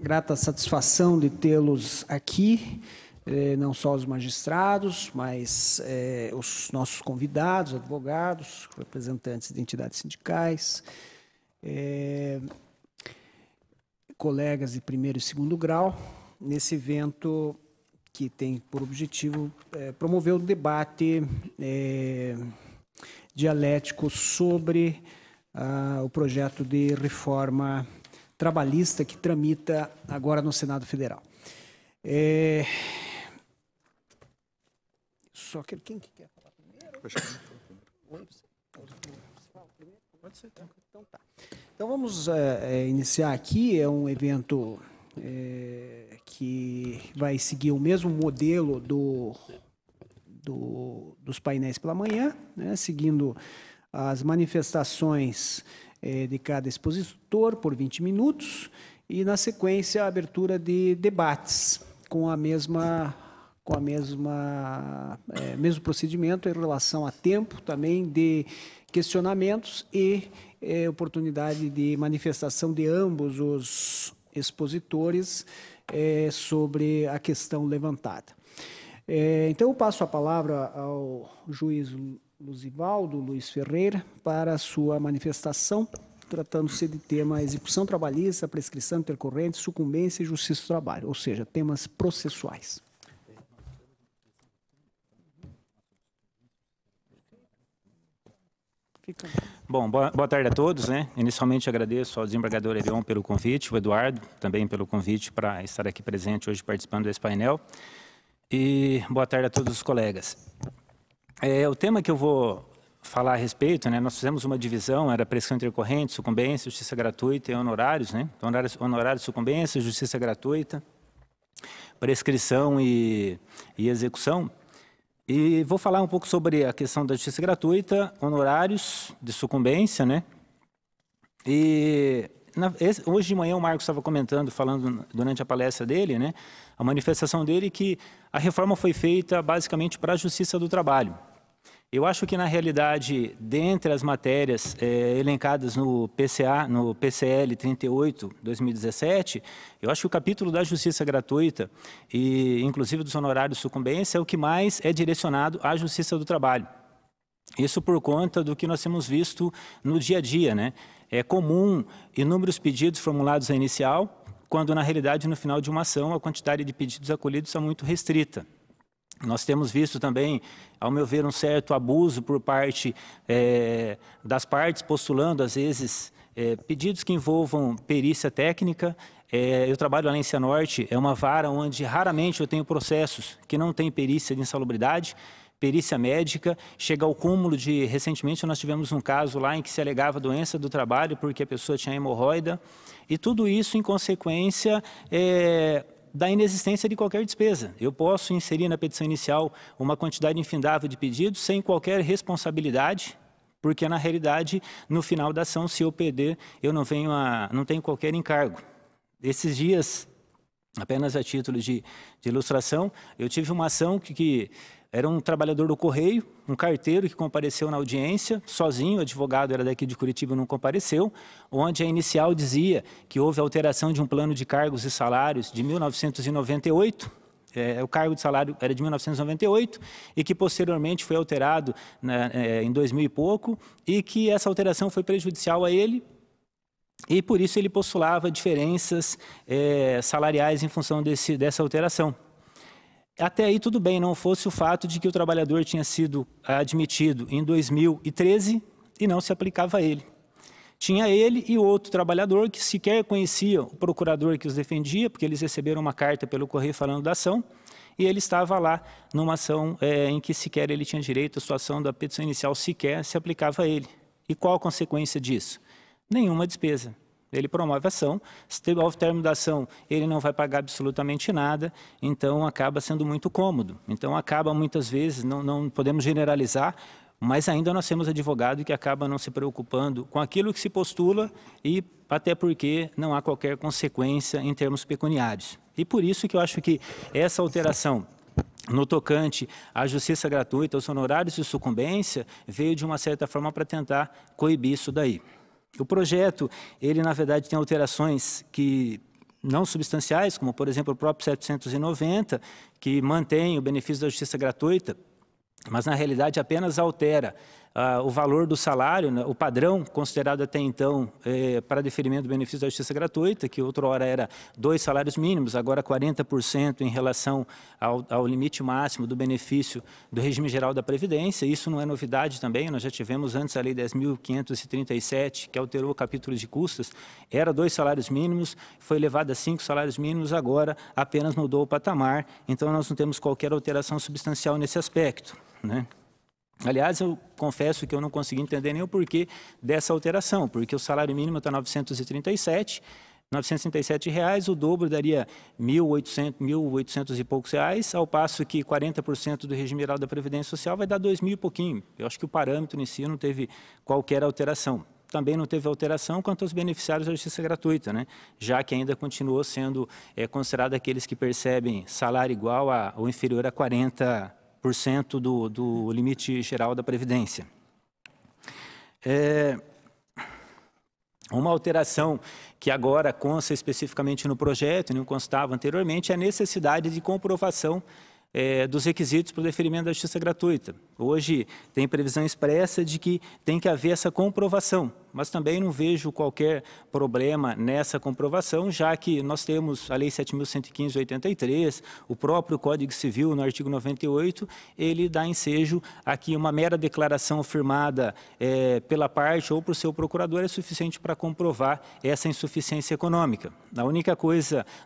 grata satisfação de tê-los aqui, não só os magistrados, mas os nossos convidados, advogados, representantes de entidades sindicais, colegas de primeiro e segundo grau, nesse evento que tem por objetivo promover o debate dialético sobre o projeto de reforma trabalhista que tramita agora no Senado Federal. Só que quem que quer falar primeiro? Pode ser, então tá. Então vamos iniciar aqui, é um evento que vai seguir o mesmo modelo dos painéis pela manhã, né, seguindo as manifestações de cada expositor por 20 minutos e, na sequência, a abertura de debates com mesmo procedimento em relação a tempo também de questionamentos e oportunidade de manifestação de ambos os expositores sobre a questão levantada. Então, eu passo a palavra ao juiz Luzivaldo Luiz Ferreira para a sua manifestação, tratando-se de tema execução trabalhista, prescrição intercorrente, sucumbência e justiça do trabalho, ou seja, temas processuais. Bom, boa tarde a todos, né? Inicialmente agradeço ao desembargador Elion pelo convite, o Eduardo também pelo convite para estar aqui presente hoje participando desse painel. E boa tarde a todos os colegas. O tema que eu vou falar a respeito, né? Nós fizemos uma divisão, era prescrição intercorrente, sucumbência, justiça gratuita e honorários, né? Honorários, sucumbência, justiça gratuita, prescrição e execução. E vou falar um pouco sobre a questão da justiça gratuita, honorários de sucumbência, né? E hoje de manhã o Marcos estava comentando, falando durante a palestra dele, né? A manifestação dele que a reforma foi feita basicamente para a justiça do trabalho. Eu acho que, na realidade, dentre as matérias elencadas no PCL 38/2017, eu acho que o capítulo da justiça gratuita e, inclusive, dos honorários de sucumbência é o que mais é direcionado à justiça do trabalho. Isso por conta do que nós temos visto no dia a dia, né? É comum inúmeros pedidos formulados à inicial, quando, na realidade, no final de uma ação, a quantidade de pedidos acolhidos é muito restrita. Nós temos visto também, ao meu ver, um certo abuso por parte das partes, postulando, às vezes, pedidos que envolvam perícia técnica. Eu trabalho lá em Cianorte, é uma vara onde raramente eu tenho processos que não têm perícia de insalubridade, perícia médica, chega ao cúmulo de... Recentemente nós tivemos um caso lá em que se alegava doença do trabalho porque a pessoa tinha hemorroida, e tudo isso em consequência da inexistência de qualquer despesa. Eu posso inserir na petição inicial uma quantidade infindável de pedidos sem qualquer responsabilidade, porque na realidade, no final da ação, se eu perder, eu não tenho qualquer encargo. Esses dias, apenas a título de ilustração, eu tive uma ação que era um trabalhador do Correio, um carteiro que compareceu na audiência, sozinho, o advogado era daqui de Curitiba e não compareceu, onde a inicial dizia que houve alteração de um plano de cargos e salários de 1998, o cargo de salário era de 1998, e que posteriormente foi alterado em 2000 e pouco, e que essa alteração foi prejudicial a ele, e por isso ele postulava diferenças salariais em função dessa alteração. Até aí tudo bem, não fosse o fato de que o trabalhador tinha sido admitido em 2013 e não se aplicava a ele. Tinha ele e outro trabalhador que sequer conhecia o procurador que os defendia, porque eles receberam uma carta pelo correio falando da ação, e ele estava lá numa ação em que sequer ele tinha direito, a situação da petição inicial sequer se aplicava a ele. E qual a consequência disso? Nenhuma despesa. Ele promove a ação, ao término da ação ele não vai pagar absolutamente nada, então acaba sendo muito cômodo. Então acaba muitas vezes, não podemos generalizar, mas ainda nós temos advogado que acaba não se preocupando com aquilo que se postula e até porque não há qualquer consequência em termos pecuniários. E por isso que eu acho que essa alteração no tocante à justiça gratuita, aos honorários de sucumbência, veio de uma certa forma para tentar coibir isso daí. O projeto, ele na verdade tem alterações que não substanciais, como, por exemplo, o próprio 790, que mantém o benefício da justiça gratuita, mas, na realidade, apenas altera o valor do salário, né, o padrão considerado até então para deferimento do benefício da justiça gratuita, que outrora era 2 salários mínimos, agora 40% em relação ao limite máximo do benefício do regime geral da Previdência. Isso não é novidade também, nós já tivemos antes a Lei 10.537, que alterou o capítulo de custas, era 2 salários mínimos, foi elevado a 5 salários mínimos, agora apenas mudou o patamar, então nós não temos qualquer alteração substancial nesse aspecto, né? Aliás, eu confesso que eu não consegui entender nem o porquê dessa alteração, porque o salário mínimo está R$ 937 reais, o dobro daria 1.800 e poucos reais, ao passo que 40% do regime geral da Previdência Social vai dar 2.000 e pouquinho. Eu acho que o parâmetro em si não teve qualquer alteração. Também não teve alteração quanto aos beneficiários da justiça gratuita, né? Já que ainda continuou sendo considerado aqueles que percebem salário igual ou inferior a 40% do limite geral da Previdência. Uma alteração que agora consta especificamente no projeto, não constava anteriormente, é a necessidade de comprovação dos requisitos para o deferimento da justiça gratuita. Hoje tem previsão expressa de que tem que haver essa comprovação, mas também não vejo qualquer problema nessa comprovação, já que nós temos a Lei 7.115 de 83, o próprio Código Civil, no artigo 98, ele dá ensejo a que uma mera declaração firmada pela parte ou por seu procurador é suficiente para comprovar essa insuficiência econômica. A única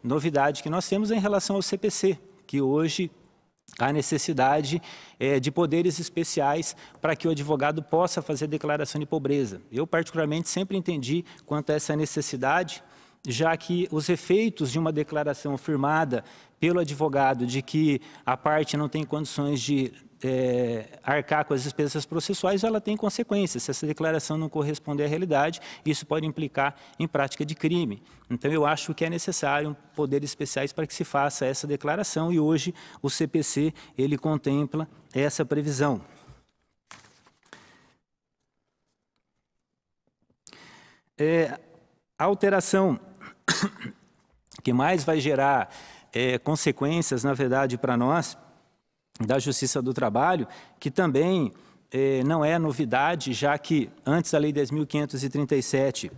novidade que nós temos é em relação ao CPC, que hoje há necessidade de poderes especiais para que o advogado possa fazer declaração de pobreza. Eu, particularmente, sempre entendi quanto a essa necessidade, já que os efeitos de uma declaração firmada pelo advogado de que a parte não tem condições de arcar com as despesas processuais, ela tem consequências. Se essa declaração não corresponder à realidade, isso pode implicar em prática de crime. Então, eu acho que é necessário poderes especiais para que se faça essa declaração e hoje o CPC, ele contempla essa previsão. A alteração que mais vai gerar consequências, na verdade, para nós, da Justiça do Trabalho, que também não é novidade, já que antes da Lei 10.537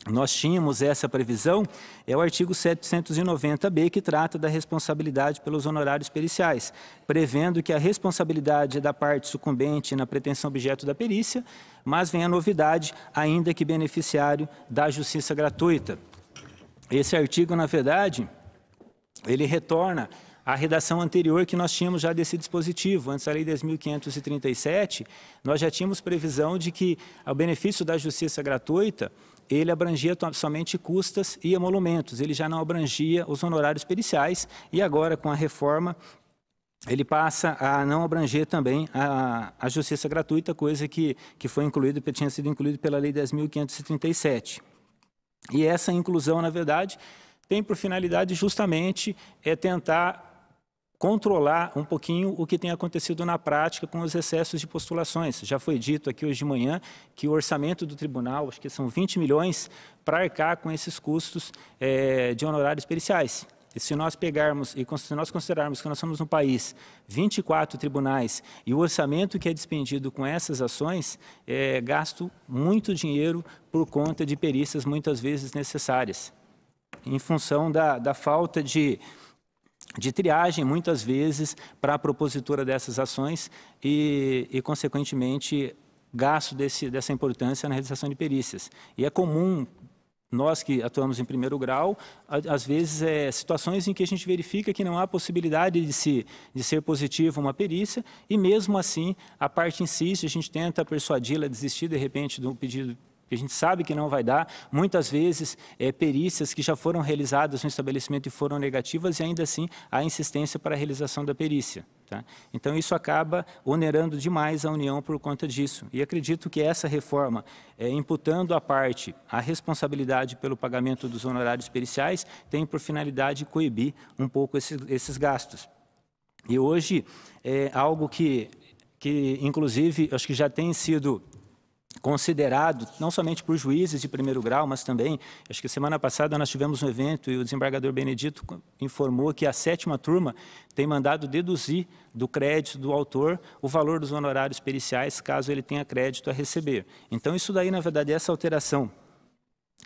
nós tínhamos essa previsão, é o artigo 790b, que trata da responsabilidade pelos honorários periciais, prevendo que a responsabilidade é da parte sucumbente na pretensão objeto da perícia, mas vem a novidade, ainda que beneficiário da justiça gratuita. Esse artigo, na verdade, ele retorna à redação anterior que nós tínhamos já desse dispositivo. Antes da Lei 10.537, nós já tínhamos previsão de que o benefício da justiça gratuita, ele abrangia somente custas e emolumentos, ele já não abrangia os honorários periciais, e agora, com a reforma, ele passa a não abranger também a justiça gratuita, coisa que tinha sido incluído pela Lei 10.537. E essa inclusão, na verdade, tem por finalidade justamente tentar controlar um pouquinho o que tem acontecido na prática com os excessos de postulações. Já foi dito aqui hoje de manhã que o orçamento do tribunal, acho que são 20 milhões, para arcar com esses custos de honorários periciais. E se nós pegarmos, e se nós considerarmos que nós somos um país, 24 tribunais, e o orçamento que é despendido com essas ações, gasto muito dinheiro por conta de perícias muitas vezes necessárias, em função da falta de triagem, muitas vezes, para a propositura dessas ações e consequentemente, gasto dessa importância na realização de perícias. E é comum, nós que atuamos em primeiro grau, às vezes situações em que a gente verifica que não há possibilidade de ser positiva uma perícia, e mesmo assim, a parte insiste, a gente tenta persuadi-la a desistir, de repente, do pedido que a gente sabe que não vai dar, muitas vezes perícias que já foram realizadas no estabelecimento e foram negativas, e ainda assim há insistência para a realização da perícia. Tá? Então, isso acaba onerando demais a União por conta disso. E acredito que essa reforma, imputando à parte a responsabilidade pelo pagamento dos honorários periciais, tem por finalidade coibir um pouco esses gastos. E hoje, algo que inclusive, acho que já tem sido considerado não somente por juízes de primeiro grau, mas também, acho que semana passada nós tivemos um evento e o desembargador Benedito informou que a 7ª turma tem mandado deduzir do crédito do autor o valor dos honorários periciais, caso ele tenha crédito a receber. Então, isso daí, na verdade, essa alteração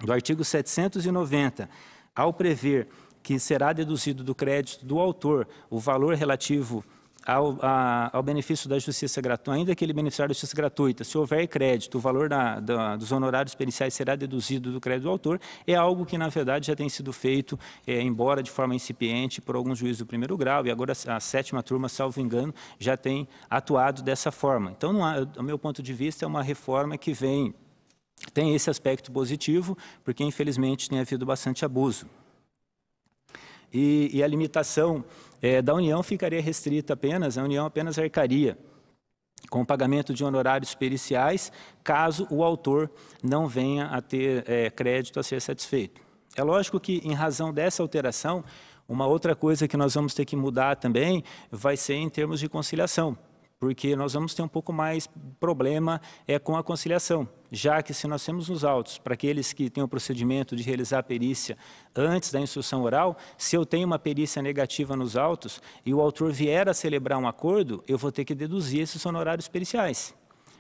do artigo 790, ao prever que será deduzido do crédito do autor o valor relativo ao benefício da justiça gratuita, ainda que ele beneficiar da justiça gratuita, se houver crédito, o valor dos honorários periciais será deduzido do crédito do autor, é algo que, na verdade, já tem sido feito, embora de forma incipiente, por alguns juízes do primeiro grau, e agora a 7ª turma, salvo engano, já tem atuado dessa forma. Então, do meu ponto de vista, é uma reforma que tem esse aspecto positivo, porque, infelizmente, tem havido bastante abuso. E a limitação da União ficaria restrita apenas, a União apenas arcaria com o pagamento de honorários periciais, caso o autor não venha a ter crédito a ser satisfeito. É lógico que, em razão dessa alteração, uma outra coisa que nós vamos ter que mudar também vai ser em termos de conciliação, porque nós vamos ter um pouco mais problema com a conciliação, já que se nós temos nos autos, para aqueles que têm o procedimento de realizar a perícia antes da instrução oral, se eu tenho uma perícia negativa nos autos e o autor vier a celebrar um acordo, eu vou ter que deduzir esses honorários periciais.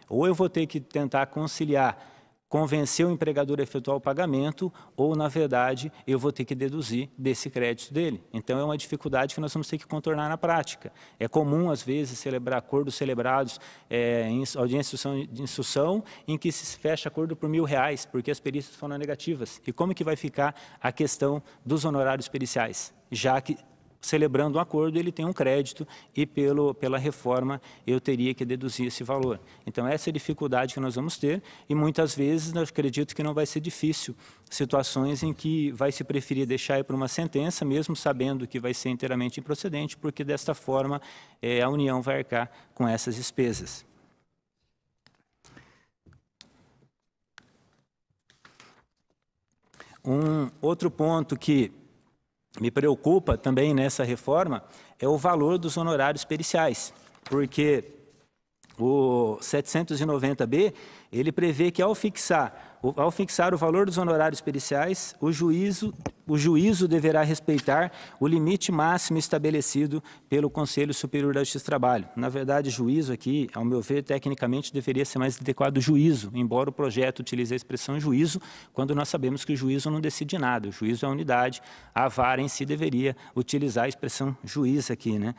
Ou eu vou ter que tentar conciliar, convencer o empregador a efetuar o pagamento, ou, na verdade, eu vou ter que deduzir desse crédito dele. Então, é uma dificuldade que nós vamos ter que contornar na prática. É comum, às vezes, celebrar acordos celebrados em audiência de instrução, em que se fecha acordo por R$1.000, porque as perícias foram negativas. E como que vai ficar a questão dos honorários periciais? Já que, celebrando um acordo, ele tem um crédito e pela reforma eu teria que deduzir esse valor. Então, essa é a dificuldade que nós vamos ter e muitas vezes eu acredito que não vai ser difícil situações em que vai se preferir deixar ir para uma sentença, mesmo sabendo que vai ser inteiramente improcedente, porque desta forma a União vai arcar com essas despesas. Um outro ponto que me preocupa também nessa reforma é o valor dos honorários periciais, porque o 790B, ele prevê que ao fixar o valor dos honorários periciais, o juízo deverá respeitar o limite máximo estabelecido pelo Conselho Superior da Justiça do Trabalho. Na verdade, juízo aqui, ao meu ver, tecnicamente deveria ser mais adequado juízo, embora o projeto utilize a expressão juízo, quando nós sabemos que o juízo não decide nada, o juízo é a unidade, a vara em si deveria utilizar a expressão juiz aqui, né?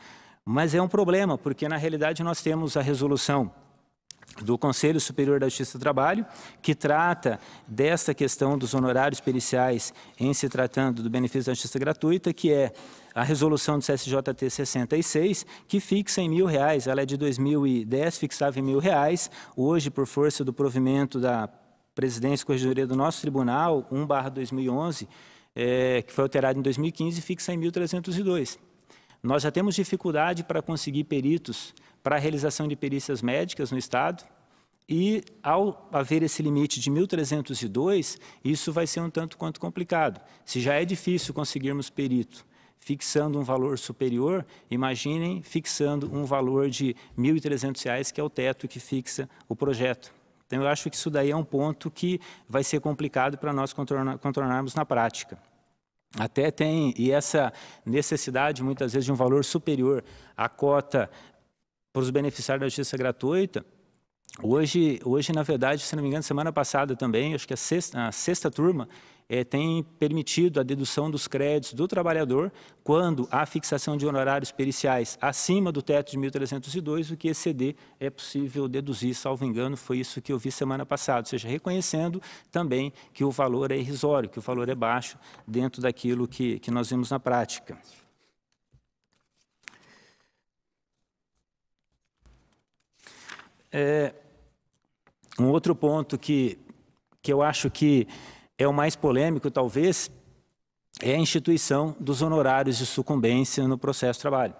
Mas é um problema, porque na realidade nós temos a resolução do Conselho Superior da Justiça do Trabalho, que trata dessa questão dos honorários periciais em se tratando do benefício da justiça gratuita, que é a resolução do CSJT 66, que fixa em R$1.000. Ela é de 2010, fixava em R$1.000. Hoje, por força do provimento da Presidência e Corregedoria do nosso Tribunal, 1/2011, que foi alterado em 2015, fixa em R$1.302. Nós já temos dificuldade para conseguir peritos para a realização de perícias médicas no Estado e, ao haver esse limite de 1.302, isso vai ser um tanto quanto complicado. Se já é difícil conseguirmos perito fixando um valor superior, imaginem fixando um valor de R$1.300, que é o teto que fixa o projeto. Então, eu acho que isso daí é um ponto que vai ser complicado para nós contornarmos na prática. Até tem, e essa necessidade, muitas vezes, de um valor superior à cota para os beneficiários da justiça gratuita, hoje, na verdade, se não me engano, semana passada também, acho que a sexta turma tem permitido a dedução dos créditos do trabalhador quando há fixação de honorários periciais acima do teto de 1.302, o que exceder é possível deduzir, salvo engano, foi isso que eu vi semana passada, ou seja, reconhecendo também que o valor é irrisório, que o valor é baixo dentro daquilo que nós vimos na prática. Um outro ponto que eu acho que é o mais polêmico, talvez, é a instituição dos honorários de sucumbência no processo de trabalho.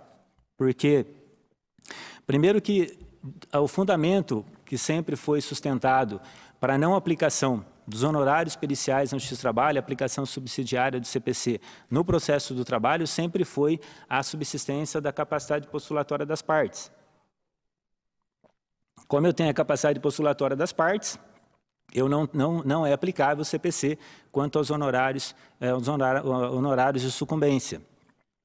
Porque, primeiro que o fundamento que sempre foi sustentado para a não aplicação dos honorários periciais na Justiça do Trabalho, a aplicação subsidiária do CPC no processo do trabalho, sempre foi a subsistência da capacidade postulatória das partes. Como eu tenho a capacidade postulatória das partes, não é aplicável o CPC quanto aos honorários de sucumbência.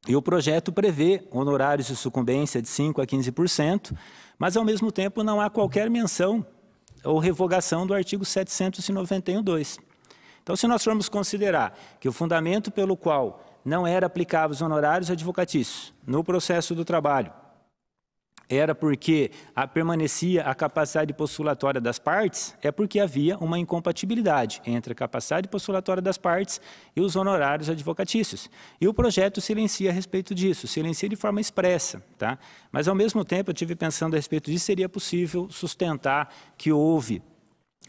E o projeto prevê honorários de sucumbência de 5% a 15%, mas, ao mesmo tempo, não há qualquer menção ou revogação do artigo 791-2. Então, se nós formos considerar que o fundamento pelo qual não era aplicável os honorários advocatícios no processo do trabalho era porque permanecia a capacidade postulatória das partes, é porque havia uma incompatibilidade entre a capacidade postulatória das partes e os honorários advocatícios. E o projeto silencia a respeito disso, silencia de forma expressa. Tá? Mas, ao mesmo tempo, eu estive pensando a respeito disso, seria possível sustentar que houve,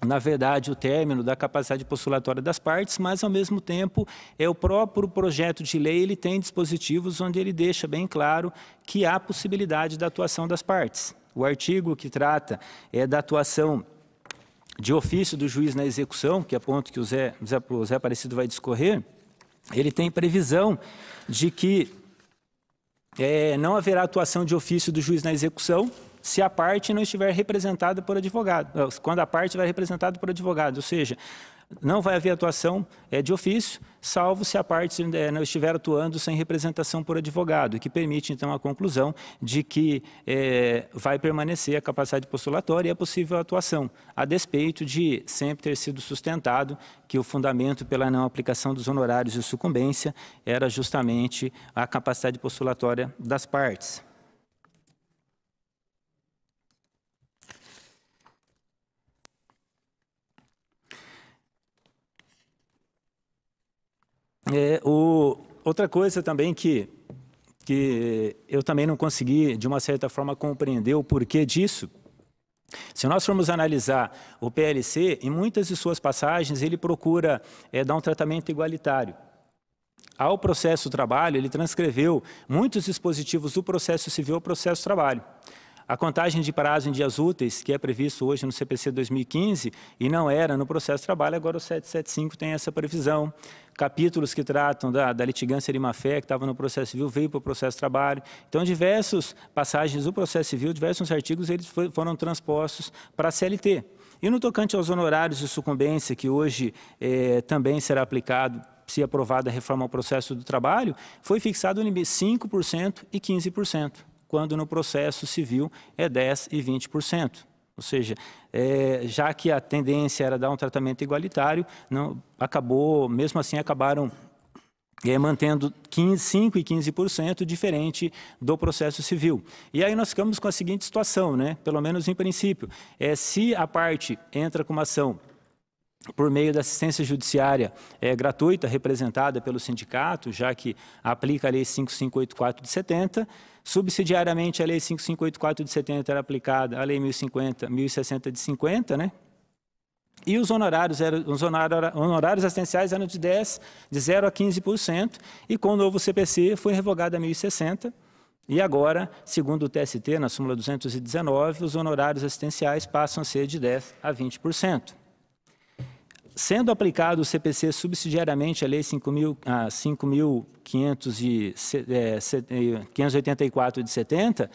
na verdade, o término da capacidade postulatória das partes, mas, ao mesmo tempo, o próprio projeto de lei ele tem dispositivos onde ele deixa bem claro que há possibilidade da atuação das partes. O artigo que trata da atuação de ofício do juiz na execução, que é ponto que o Zé Aparecido vai discorrer, ele tem previsão de que não haverá atuação de ofício do juiz na execução se a parte não estiver representada por advogado, quando a parte estiver representada por advogado, ou seja, não vai haver atuação de ofício, salvo se a parte não estiver atuando sem representação por advogado, que permite, então, a conclusão de que vai permanecer a capacidade postulatória e a possível atuação, a despeito de sempre ter sido sustentado que o fundamento pela não aplicação dos honorários de sucumbência era justamente a capacidade postulatória das partes. Outra coisa também que eu também não consegui, de uma certa forma, compreender o porquê disso, se nós formos analisar o PLC, em muitas de suas passagens, ele procura dar um tratamento igualitário. Ao processo trabalho, ele transcreveu muitos dispositivos do processo civil ao processo trabalho. A contagem de prazo em dias úteis, que é previsto hoje no CPC 2015, e não era no processo trabalho, agora o 775 tem essa previsão. Capítulos que tratam da litigância de má-fé, que estava no processo civil, veio para o processo trabalho. Então, diversas passagens do processo civil, diversos artigos, eles foram transpostos para a CLT. E no tocante aos honorários de sucumbência, que hoje também será aplicado, se aprovada a reforma ao processo do trabalho, foi fixado o limite 5% e 15%. Quando no processo civil é 10% e 20%. Ou seja, já que a tendência era dar um tratamento igualitário, mesmo assim acabaram mantendo 5% e 15% diferente do processo civil. E aí nós ficamos com a seguinte situação, né? Pelo menos em princípio, se a parte entra com uma ação por meio da assistência judiciária gratuita, representada pelo sindicato, já que aplica a Lei 5584 de 70, subsidiariamente a Lei 5584 de 70 era aplicada a Lei 1060 de 50, né? E os honorários assistenciais eram de 0% a 15%, e com o novo CPC foi revogado a 1060, e agora, segundo o TST, na súmula 219, os honorários assistenciais passam a ser de 10% a 20%. Sendo aplicado o CPC subsidiariamente à Lei 5.584 de 70,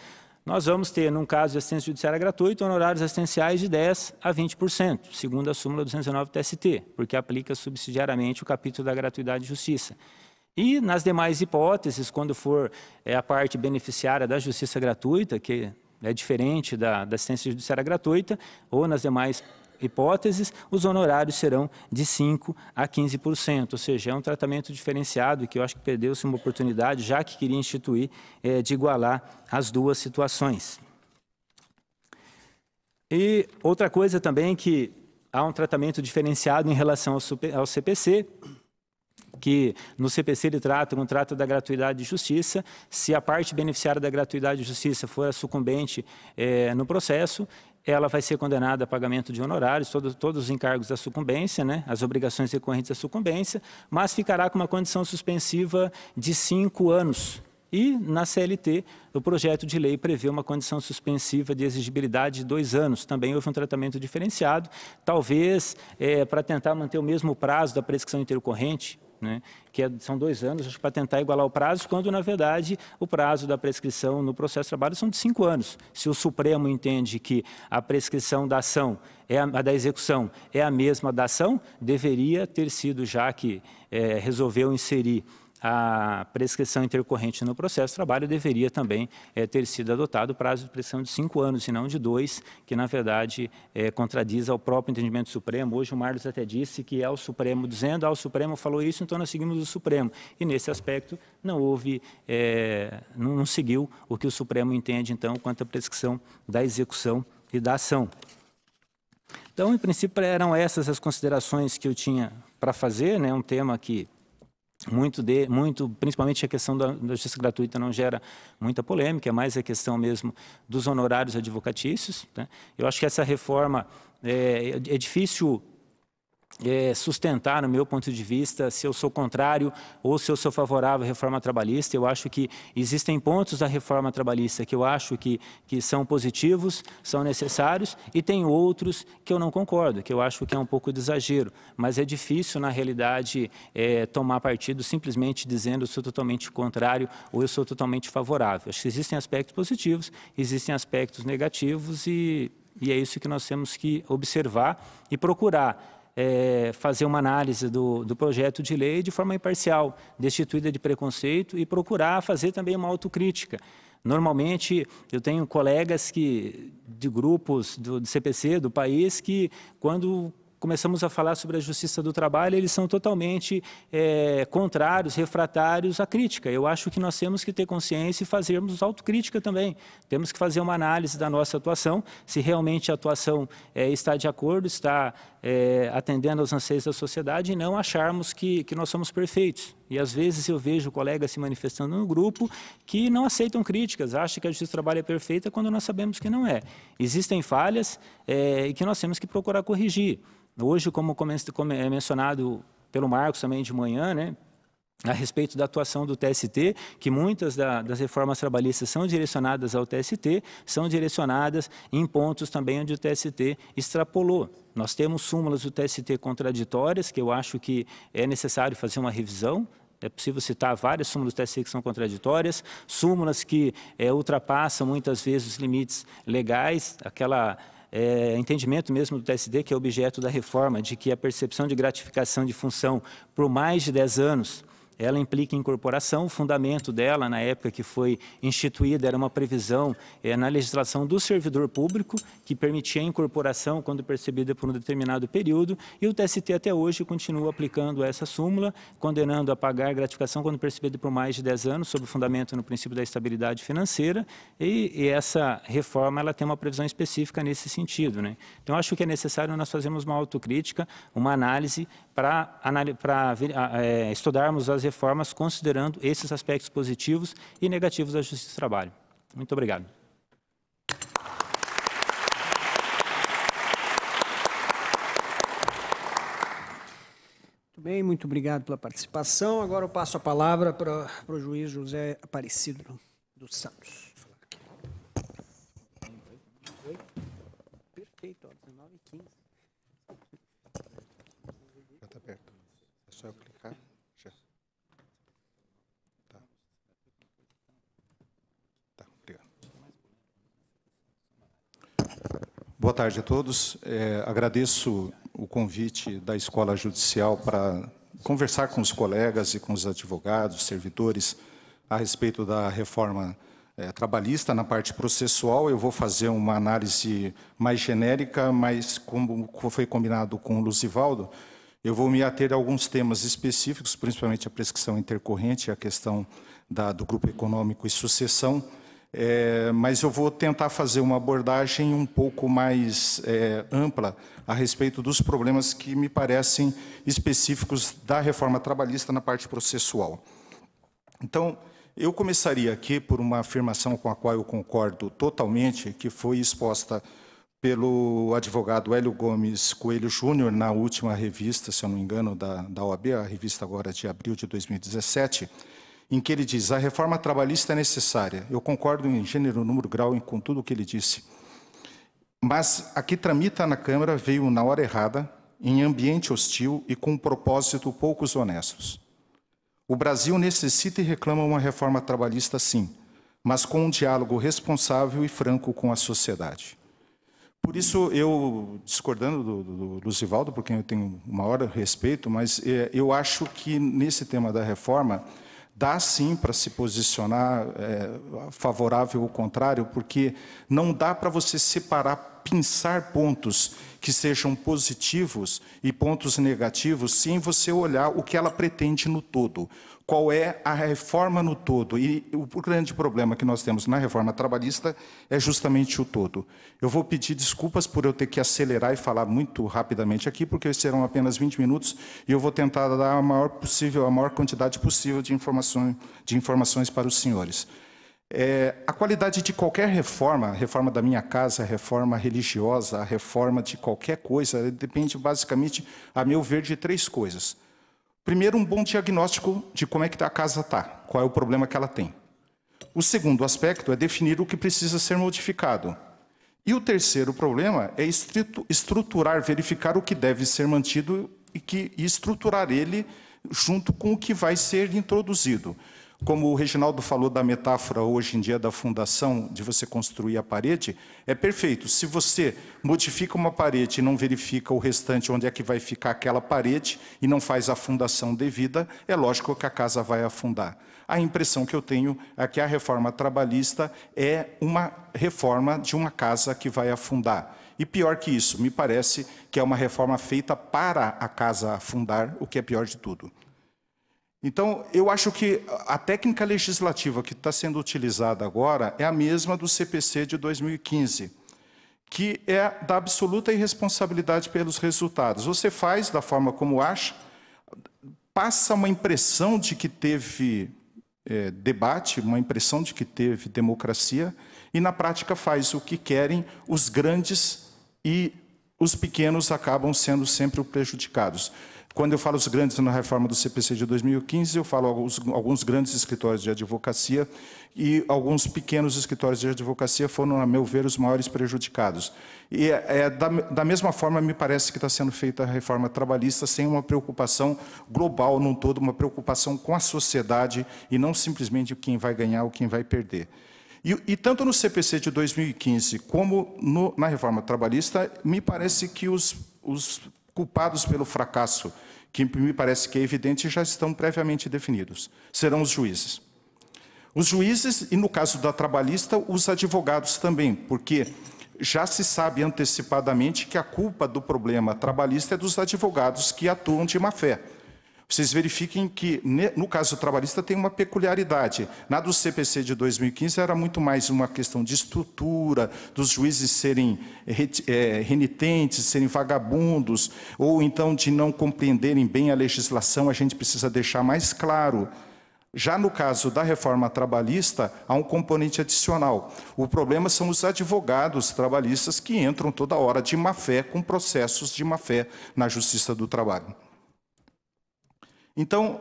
nós vamos ter, num caso de assistência judiciária gratuita, honorários assistenciais de 10% a 20%, segundo a súmula 219 do TST, porque aplica subsidiariamente o capítulo da gratuidade de justiça. E, nas demais hipóteses, quando for a parte beneficiária da justiça gratuita, que é diferente da assistência judiciária gratuita, ou nas demais hipóteses, os honorários serão de 5% a 15%, ou seja, é um tratamento diferenciado que eu acho que perdeu-se uma oportunidade, já que queria instituir, de igualar as duas situações. E outra coisa também que há um tratamento diferenciado em relação ao CPC, que no CPC ele trata da gratuidade de justiça. Se a parte beneficiária da gratuidade de justiça for a sucumbente no processo, ela vai ser condenada a pagamento de honorários, todos os encargos da sucumbência, né, as obrigações decorrentes da sucumbência, mas ficará com uma condição suspensiva de 5 anos. E, na CLT, o projeto de lei prevê uma condição suspensiva de exigibilidade de 2 anos. Também houve um tratamento diferenciado, talvez para tentar manter o mesmo prazo da prescrição intercorrente, né, são 2 anos, para tentar igualar o prazo, quando, na verdade, o prazo da prescrição no processo de trabalho são de 5 anos. Se o Supremo entende que a prescrição da ação, a da execução, é a mesma da ação, deveria ter sido, já que resolveu inserir a prescrição intercorrente no processo de trabalho, deveria também ter sido adotado o prazo de prescrição de 5 anos, e não de 2, que na verdade contradiz ao próprio entendimento do Supremo. Hoje o Marlos até disse que é o Supremo dizendo, o Supremo falou isso, então nós seguimos o Supremo. E nesse aspecto não houve, não seguiu o que o Supremo entende, então, quanto à prescrição da execução e da ação. Então, em princípio, eram essas as considerações que eu tinha para fazer, né? Um tema que principalmente a questão da justiça gratuita não gera muita polêmica, é mais a questão mesmo dos honorários advocatícios, né? Eu acho que essa reforma é difícil sustentar, no meu ponto de vista, se eu sou contrário ou se eu sou favorável à reforma trabalhista. Eu acho que existem pontos da reforma trabalhista que eu acho que são positivos, são necessários, e tem outros que eu não concordo, que eu acho que é um pouco de exagero. Mas é difícil, na realidade, tomar partido simplesmente dizendo eu sou totalmente contrário ou eu sou totalmente favorável. Acho que existem aspectos positivos, existem aspectos negativos, e é isso que nós temos que observar e procurar fazer uma análise do projeto de lei de forma imparcial, destituída de preconceito, e procurar fazer também uma autocrítica. Normalmente, eu tenho colegas de grupos do CPC, do país, que quando começamos a falar sobre a justiça do trabalho, eles são totalmente contrários, refratários à crítica. Eu acho que nós temos que ter consciência e fazermos autocrítica também. Temos que fazer uma análise da nossa atuação, se realmente a atuação está de acordo, está atendendo aos anseios da sociedade, e não acharmos que nós somos perfeitos. E às vezes eu vejo colegas se manifestando no grupo que não aceitam críticas, acham que a justiça do trabalho é perfeita, quando nós sabemos que não é. Existem falhas e que nós temos que procurar corrigir. Hoje, como é mencionado pelo Marcos também de manhã, né, a respeito da atuação do TST, que muitas das reformas trabalhistas são direcionadas ao TST, são direcionadas em pontos também onde o TST extrapolou. Nós temos súmulas do TST contraditórias, que eu acho que é necessário fazer uma revisão. É possível citar várias súmulas do TST que são contraditórias, súmulas que ultrapassam muitas vezes os limites legais, entendimento mesmo do TST, que é objeto da reforma, de que a percepção de gratificação de função por mais de 10 anos, ela implica incorporação. O fundamento dela, na época que foi instituída, era uma previsão na legislação do servidor público, que permitia a incorporação quando percebida por um determinado período, e o TST até hoje continua aplicando essa súmula, condenando a pagar gratificação quando percebida por mais de 10 anos, sob o fundamento no princípio da estabilidade financeira, e essa reforma ela tem uma previsão específica nesse sentido, né? Então, acho que é necessário nós fazermos uma autocrítica, uma análise, para estudarmos as reformas considerando esses aspectos positivos e negativos da justiça do trabalho. Muito obrigado. Muito bem, muito obrigado pela participação. Agora eu passo a palavra para o juiz José Aparecido dos Santos. Perfeito, 19h15. Já está aberto. É só eu clicar. Já. Tá, obrigado. Boa tarde a todos. Agradeço o convite da Escola Judicial para conversar com os colegas e com os advogados, servidores, a respeito da reforma trabalhista. Na parte processual, eu vou fazer uma análise mais genérica, mas como foi combinado com o Luzivaldo, eu vou me ater a alguns temas específicos, principalmente a prescrição intercorrente, a questão do grupo econômico e sucessão, mas eu vou tentar fazer uma abordagem um pouco mais ampla a respeito dos problemas que me parecem específicos da reforma trabalhista na parte processual. Então, eu começaria aqui por uma afirmação com a qual eu concordo totalmente, que foi exposta pelo advogado Hélio Gomes Coelho Júnior na última revista, se eu não me engano, da OAB, a revista agora de abril de 2017, em que ele diz: a reforma trabalhista é necessária. Eu concordo em gênero, número, grau com tudo o que ele disse. Mas a que tramita na Câmara veio na hora errada, em ambiente hostil e com um propósito poucos honestos. O Brasil necessita e reclama uma reforma trabalhista, sim, mas com um diálogo responsável e franco com a sociedade. Por isso, eu, discordando do Luzivaldo, por quem eu tenho o maior respeito, mas eu acho que nesse tema da reforma, dá sim para se posicionar favorável ou contrário, porque não dá para você separar, pensar pontos que sejam positivos e pontos negativos, sem você olhar o que ela pretende no todo. Qual é a reforma no todo? E o grande problema que nós temos na reforma trabalhista é justamente o todo. Eu vou pedir desculpas por eu ter que acelerar e falar muito rapidamente aqui, porque serão apenas 20 minutos, e eu vou tentar dar a maior quantidade possível de informações para os senhores. A qualidade de qualquer reforma, a reforma da minha casa, a reforma religiosa, a reforma de qualquer coisa, depende basicamente, a meu ver, de 3 coisas. Primeiro, um bom diagnóstico de como é que a casa está, qual é o problema que ela tem. O segundo aspecto é definir o que precisa ser modificado. E o terceiro problema é estruturar, verificar o que deve ser mantido e estruturar ele junto com o que vai ser introduzido. Como o Reginaldo falou da metáfora hoje em dia da fundação, de você construir a parede, é perfeito. Se você modifica uma parede e não verifica o restante, onde é que vai ficar aquela parede, e não faz a fundação devida, é lógico que a casa vai afundar. A impressão que eu tenho é que a reforma trabalhista é uma reforma de uma casa que vai afundar. E pior que isso, me parece que é uma reforma feita para a casa afundar, o que é pior de tudo. Então, eu acho que a técnica legislativa que está sendo utilizada agora é a mesma do CPC de 2015, que é da absoluta irresponsabilidade pelos resultados. Você faz da forma como acha, passa uma impressão de que teve debate, uma impressão de que teve democracia, e na prática faz o que querem os grandes, e os pequenos acabam sendo sempre prejudicados. Quando eu falo os grandes na reforma do CPC de 2015, eu falo alguns grandes escritórios de advocacia, e alguns pequenos escritórios de advocacia foram, a meu ver, os maiores prejudicados. E da mesma forma, me parece que está sendo feita a reforma trabalhista sem uma preocupação global num todo, uma preocupação com a sociedade, e não simplesmente quem vai ganhar ou quem vai perder. E tanto no CPC de 2015 como na reforma trabalhista, me parece que os culpados pelo fracasso, que me parece que é evidente, já estão previamente definidos. Serão os juízes. Os juízes, e no caso da trabalhista, os advogados também, porque já se sabe antecipadamente que a culpa do problema trabalhista é dos advogados que atuam de má fé. Vocês verifiquem que, no caso trabalhista, tem uma peculiaridade. Na do CPC de 2015 era muito mais uma questão de estrutura, dos juízes serem renitentes, serem vagabundos, ou então de não compreenderem bem a legislação, a gente precisa deixar mais claro. Já no caso da reforma trabalhista, há um componente adicional. O problema são os advogados trabalhistas que entram toda hora de má fé, com processos de má fé na Justiça do Trabalho. Então,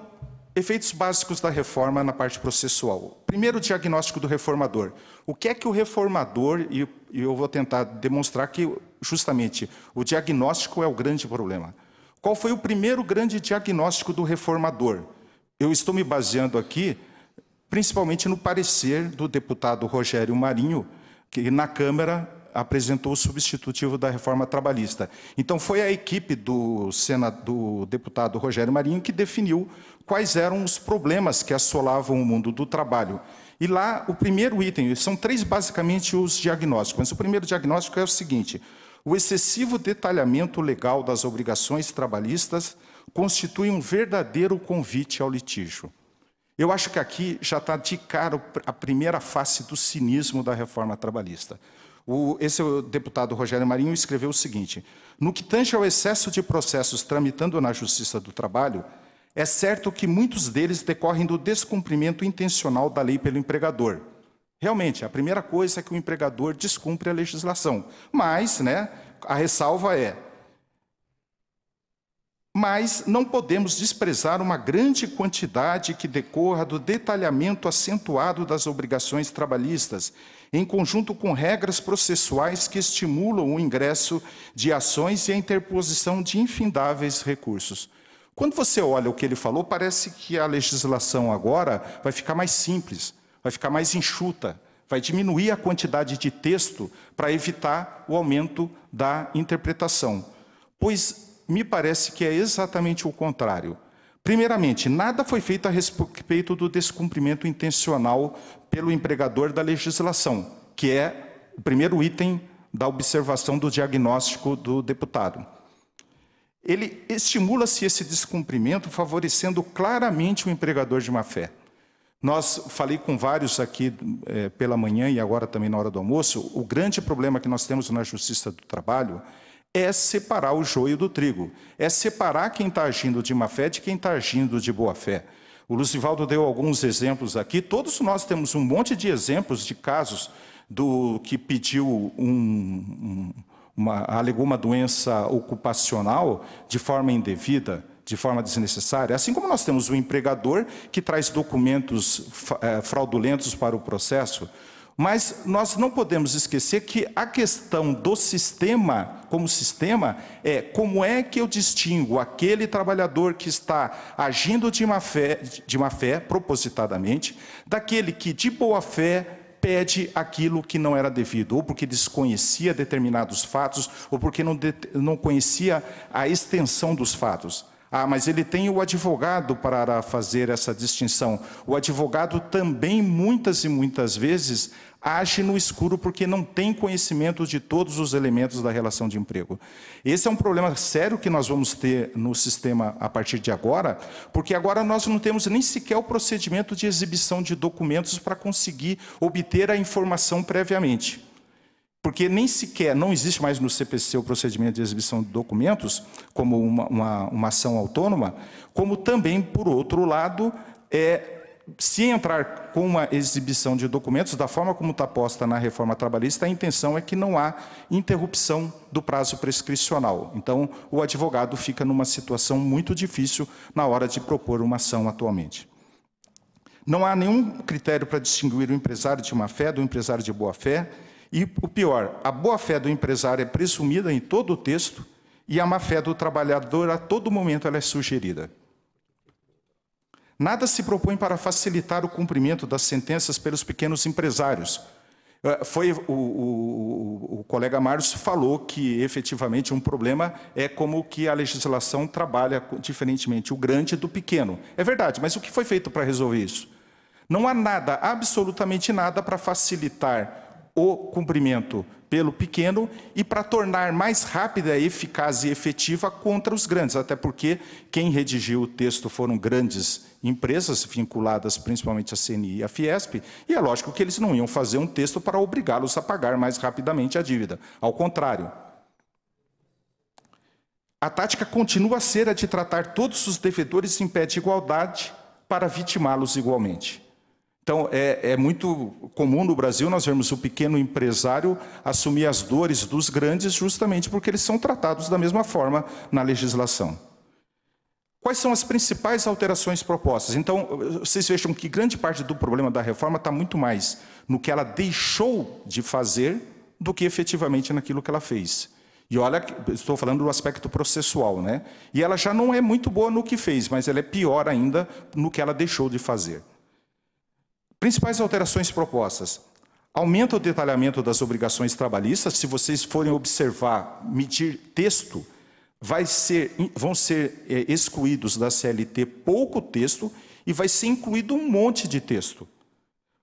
efeitos básicos da reforma na parte processual. Primeiro, o diagnóstico do reformador. O que é que o reformador, e eu vou tentar demonstrar que, justamente, o diagnóstico é o grande problema. Qual foi o primeiro grande diagnóstico do reformador? Eu estou me baseando aqui, principalmente no parecer do deputado Rogério Marinho, que na Câmara apresentou o substitutivo da reforma trabalhista. Então, foi a equipe do deputado Rogério Marinho que definiu quais eram os problemas que assolavam o mundo do trabalho. E lá, o primeiro item, são 3 basicamente os diagnósticos, mas o primeiro diagnóstico é o seguinte: o excessivo detalhamento legal das obrigações trabalhistas constitui um verdadeiro convite ao litígio. Eu acho que aqui já está de cara a primeira face do cinismo da reforma trabalhista. Esse deputado Rogério Marinho escreveu o seguinte: no que tange ao excesso de processos tramitando na Justiça do Trabalho, é certo que muitos deles decorrem do descumprimento intencional da lei pelo empregador. Realmente, a primeira coisa é que o empregador descumpre a legislação. Mas, a ressalva é: mas não podemos desprezar uma grande quantidade que decorra do detalhamento acentuado das obrigações trabalhistas, em conjunto com regras processuais que estimulam o ingresso de ações e a interposição de infindáveis recursos. Quando você olha o que ele falou, parece que a legislação agora vai ficar mais simples, vai ficar mais enxuta, vai diminuir a quantidade de texto para evitar o aumento da interpretação. Pois me parece que é exatamente o contrário. Primeiramente, nada foi feito a respeito do descumprimento intencional pelo empregador da legislação, que é o primeiro item da observação do diagnóstico do deputado. Ele estimula-se esse descumprimento favorecendo claramente o empregador de má-fé. Falei com vários aqui pela manhã e agora também na hora do almoço, o grande problema que nós temos na Justiça do Trabalho é separar o joio do trigo, é separar quem está agindo de má-fé de quem está agindo de boa-fé. O Lucivaldo deu alguns exemplos aqui, todos nós temos um monte de exemplos de casos do que pediu alegou uma doença ocupacional de forma indevida, de forma desnecessária. Assim como nós temos o empregador que traz documentos fraudulentos para o processo, mas nós não podemos esquecer que a questão do sistema, como sistema, é como é que eu distingo aquele trabalhador que está agindo de má fé propositadamente, daquele que de boa fé pede aquilo que não era devido, ou porque desconhecia determinados fatos, ou porque não conhecia a extensão dos fatos. Mas ele tem o advogado para fazer essa distinção. O advogado também, muitas e muitas vezes, age no escuro porque não tem conhecimento de todos os elementos da relação de emprego. Esse é um problema sério que nós vamos ter no sistema a partir de agora, porque agora nós não temos nem sequer o procedimento de exibição de documentos para conseguir obter a informação previamente. Porque nem sequer, não existe mais no CPC o procedimento de exibição de documentos, como uma ação autônoma, como também, por outro lado, se entrar com uma exibição de documentos, da forma como está posta na reforma trabalhista, a intenção é que não há interrupção do prazo prescricional. Então, o advogado fica numa situação muito difícil na hora de propor uma ação atualmente. Não há nenhum critério para distinguir o empresário de má-fé do empresário de boa-fé. E o pior, a boa-fé do empresário é presumida em todo o texto e a má-fé do trabalhador, a todo momento, ela é sugerida. Nada se propõe para facilitar o cumprimento das sentenças pelos pequenos empresários. O colega Márcio falou que, efetivamente, um problema é como que a legislação trabalha diferentemente o grande do pequeno. É verdade, mas o que foi feito para resolver isso? Não há nada, absolutamente nada, para facilitar o cumprimento pelo pequeno e para tornar mais rápida, eficaz e efetiva contra os grandes, até porque quem redigiu o texto foram grandes empresas vinculadas principalmente à CNI e à Fiesp, e é lógico que eles não iam fazer um texto para obrigá-los a pagar mais rapidamente a dívida. Ao contrário. A tática continua a ser a de tratar todos os devedores em pé de igualdade para vitimá-los igualmente. Então, é muito comum no Brasil nós vermos o pequeno empresário assumir as dores dos grandes justamente porque eles são tratados da mesma forma na legislação. Quais são as principais alterações propostas? Então, vocês vejam que grande parte do problema da reforma está muito mais no que ela deixou de fazer do que efetivamente naquilo que ela fez. E olha, estou falando do aspecto processual, né? E ela já não é muito boa no que fez, mas ela é pior ainda no que ela deixou de fazer. Principais alterações propostas. Aumenta o detalhamento das obrigações trabalhistas. Se vocês forem observar, medir texto, vão ser excluídos da CLT pouco texto e vai ser incluído um monte de texto.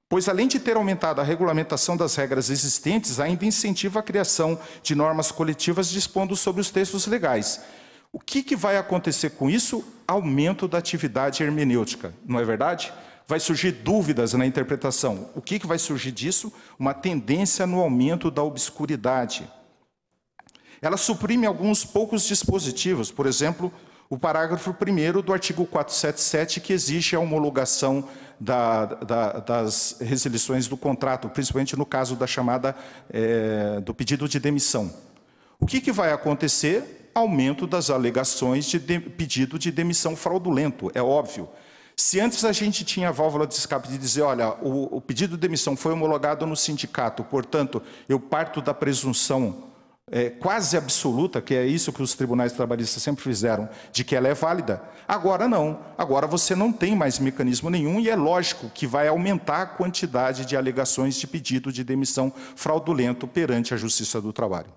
Pois, além de ter aumentado a regulamentação das regras existentes, ainda incentiva a criação de normas coletivas dispondo sobre os textos legais. O que vai acontecer com isso? Aumento da atividade hermenêutica, não é verdade? Vai surgir dúvidas na interpretação. O que vai surgir disso? Uma tendência no aumento da obscuridade. Ela suprime alguns poucos dispositivos, por exemplo, o parágrafo 1º do artigo 477, que exige a homologação das resilições do contrato, principalmente no caso da chamada do pedido de demissão. O que vai acontecer? Aumento das alegações de pedido de demissão fraudulento, é óbvio. Se antes a gente tinha a válvula de escape de dizer, olha, o pedido de demissão foi homologado no sindicato, portanto, eu parto da presunção quase absoluta, que é isso que os tribunais trabalhistas sempre fizeram, de que ela é válida. Agora não. Agora você não tem mais mecanismo nenhum e é lógico que vai aumentar a quantidade de alegações de pedido de demissão fraudulento perante a Justiça do Trabalho.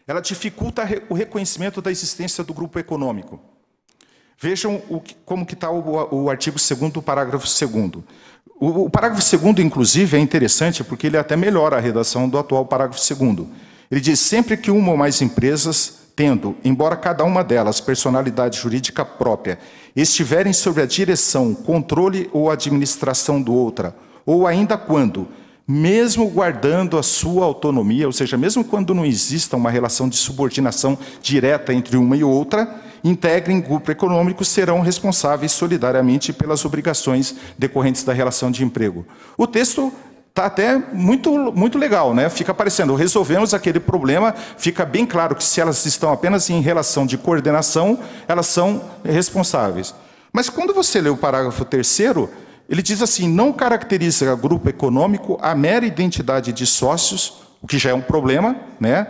Ela dificulta o reconhecimento da existência do grupo econômico. Vejam como que está o artigo 2º, o parágrafo 2º. O parágrafo 2º, inclusive, é interessante porque ele até melhora a redação do atual parágrafo 2º. Ele diz, sempre que uma ou mais empresas, tendo, embora cada uma delas, personalidade jurídica própria, estiverem sob a direção, controle ou administração do outra, ou ainda quando, mesmo guardando a sua autonomia, ou seja, mesmo quando não exista uma relação de subordinação direta entre uma e outra, integrem grupo econômico, serão responsáveis solidariamente pelas obrigações decorrentes da relação de emprego. O texto está até muito legal, né? Fica parecendo, resolvemos aquele problema, fica bem claro que se elas estão apenas em relação de coordenação, elas são responsáveis. Mas quando você lê o parágrafo 3º, ele diz assim, não caracteriza grupo econômico a mera identidade de sócios, o que já é um problema, né?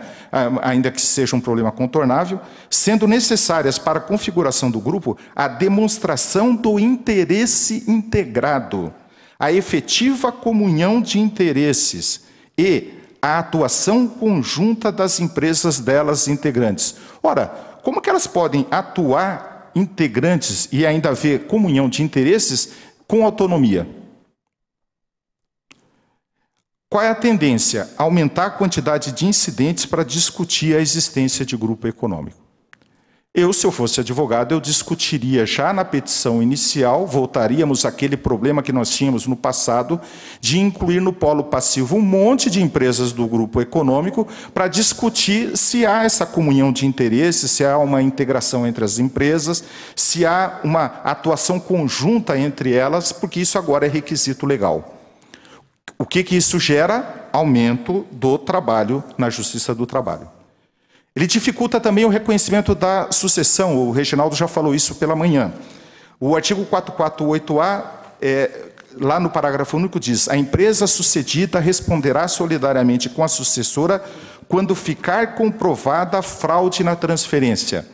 Ainda que seja um problema contornável, sendo necessárias para a configuração do grupo a demonstração do interesse integrado, a efetiva comunhão de interesses e a atuação conjunta das empresas delas integrantes. Ora, como que elas podem atuar integrantes e ainda haver comunhão de interesses com autonomia? Qual é a tendência? Aumentar a quantidade de incidentes para discutir a existência de grupo econômico. Se eu fosse advogado, eu discutiria já na petição inicial, voltaríamos àquele problema que nós tínhamos no passado, de incluir no polo passivo um monte de empresas do grupo econômico para discutir se há essa comunhão de interesses, se há uma integração entre as empresas, se há uma atuação conjunta entre elas, porque isso agora é requisito legal. O que isso gera? Aumento do trabalho na Justiça do Trabalho. Ele dificulta também o reconhecimento da sucessão, o Reginaldo já falou isso pela manhã. O artigo 448A, lá no parágrafo único, diz, a empresa sucedida responderá solidariamente com a sucessora quando ficar comprovada a fraude na transferência.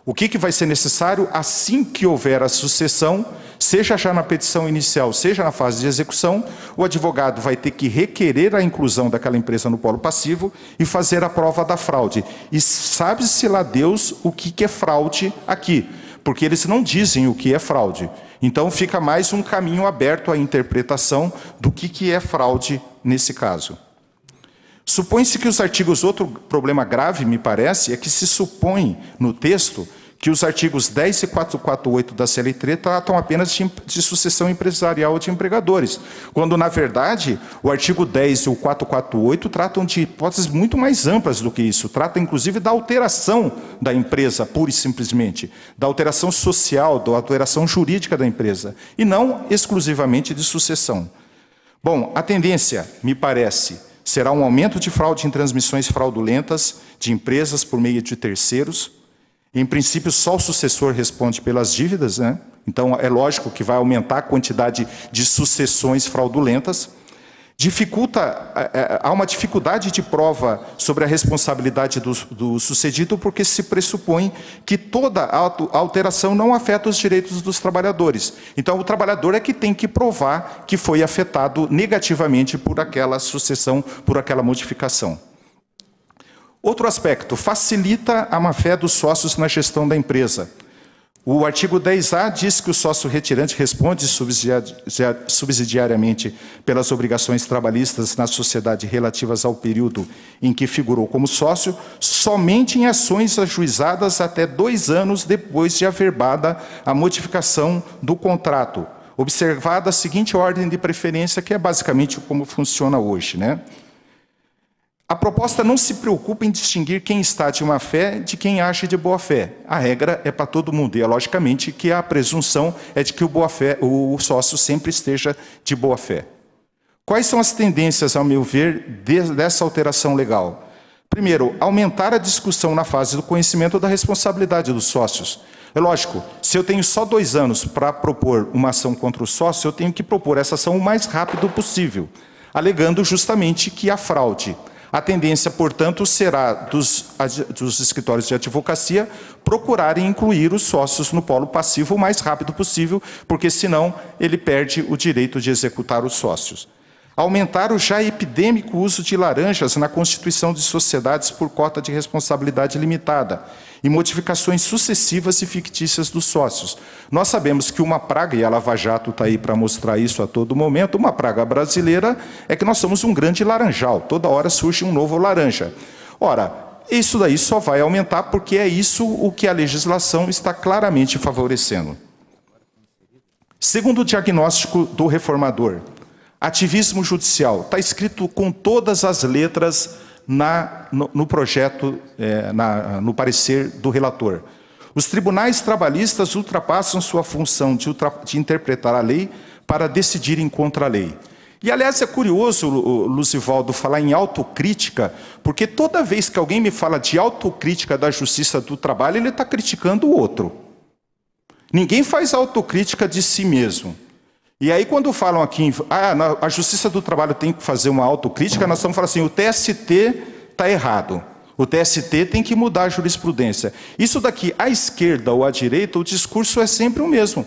O que vai ser necessário assim que houver a sucessão, seja já na petição inicial, seja na fase de execução, o advogado vai ter que requerer a inclusão daquela empresa no polo passivo e fazer a prova da fraude. E sabe-se lá Deus o que é fraude aqui, porque eles não dizem o que é fraude. Então fica mais um caminho aberto à interpretação do que é fraude nesse caso. Supõe-se que os artigos, outro problema grave, me parece, é que se supõe no texto que os artigos 10 e 448 da CLT tratam apenas de sucessão empresarial de empregadores, quando, na verdade, o artigo 10 e o 448 tratam de hipóteses muito mais amplas do que isso. Trata, inclusive, da alteração da empresa, pura e simplesmente, da alteração social, da alteração jurídica da empresa, e não exclusivamente de sucessão. Bom, a tendência, me parece, será um aumento de fraude em transmissões fraudulentas de empresas por meio de terceiros. Em princípio, só o sucessor responde pelas dívidas, né? Então, é lógico que vai aumentar a quantidade de sucessões fraudulentas. Há uma dificuldade de prova sobre a responsabilidade do sucedido, porque se pressupõe que toda a alteração não afeta os direitos dos trabalhadores. Então, o trabalhador é que tem que provar que foi afetado negativamente por aquela sucessão, por aquela modificação. Outro aspecto, facilita a má-fé dos sócios na gestão da empresa. O artigo 10A diz que o sócio retirante responde subsidiariamente pelas obrigações trabalhistas na sociedade relativas ao período em que figurou como sócio, somente em ações ajuizadas até 2 anos depois de averbada a modificação do contrato, observada a seguinte ordem de preferência, que é basicamente como funciona hoje, né? A proposta não se preocupa em distinguir quem está de má-fé de quem age de boa-fé. A regra é para todo mundo, e é logicamente que a presunção é de que o sócio sempre esteja de boa-fé. Quais são as tendências, ao meu ver, dessa alteração legal? Primeiro, aumentar a discussão na fase do conhecimento da responsabilidade dos sócios. É lógico, se eu tenho só 2 anos para propor uma ação contra o sócio, eu tenho que propor essa ação o mais rápido possível, alegando justamente que há fraude. A tendência, portanto, será dos escritórios de advocacia procurarem incluir os sócios no polo passivo o mais rápido possível, porque senão ele perde o direito de executar os sócios. Aumentar o já epidêmico uso de laranjas na constituição de sociedades por cota de responsabilidade limitada e modificações sucessivas e fictícias dos sócios. Nós sabemos que uma praga, e a Lava Jato está aí para mostrar isso a todo momento, uma praga brasileira é que nós somos um grande laranjal, toda hora surge um novo laranja. Ora, isso daí só vai aumentar porque é isso o que a legislação está claramente favorecendo. Segundo o diagnóstico do reformador, ativismo judicial, está escrito com todas as letras no projeto, no parecer do relator. Os tribunais trabalhistas ultrapassam sua função de interpretar a lei para decidirem contra a lei. E, aliás, é curioso, Luzivaldo, falar em autocrítica, porque toda vez que alguém me fala de autocrítica da Justiça do Trabalho, ele está criticando o outro. Ninguém faz autocrítica de si mesmo. E aí, quando falam aqui, a Justiça do Trabalho tem que fazer uma autocrítica, nós estamos falando assim, o TST está errado. O TST tem que mudar a jurisprudência. Isso daqui, à esquerda ou à direita, o discurso é sempre o mesmo.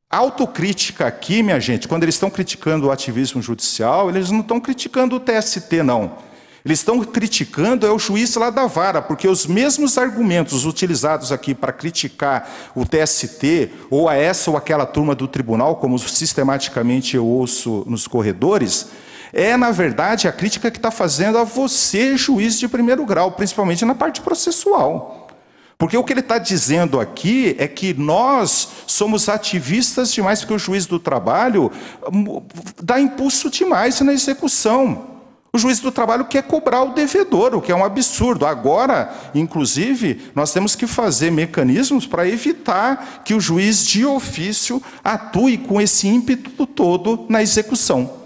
A autocrítica aqui, minha gente, quando eles estão criticando o ativismo judicial, eles não estão criticando o TST, não. Eles estão criticando o juiz lá da vara, porque os mesmos argumentos utilizados aqui para criticar o TST, ou a essa ou aquela turma do tribunal, como sistematicamente eu ouço nos corredores, na verdade, a crítica que está fazendo a você, juiz de primeiro grau, principalmente na parte processual. Porque o que ele está dizendo aqui é que nós somos ativistas demais, porque o juiz do trabalho dá impulso demais na execução. O juiz do trabalho quer cobrar o devedor, o que é um absurdo. Agora, inclusive, nós temos que fazer mecanismos para evitar que o juiz de ofício atue com esse ímpeto todo na execução.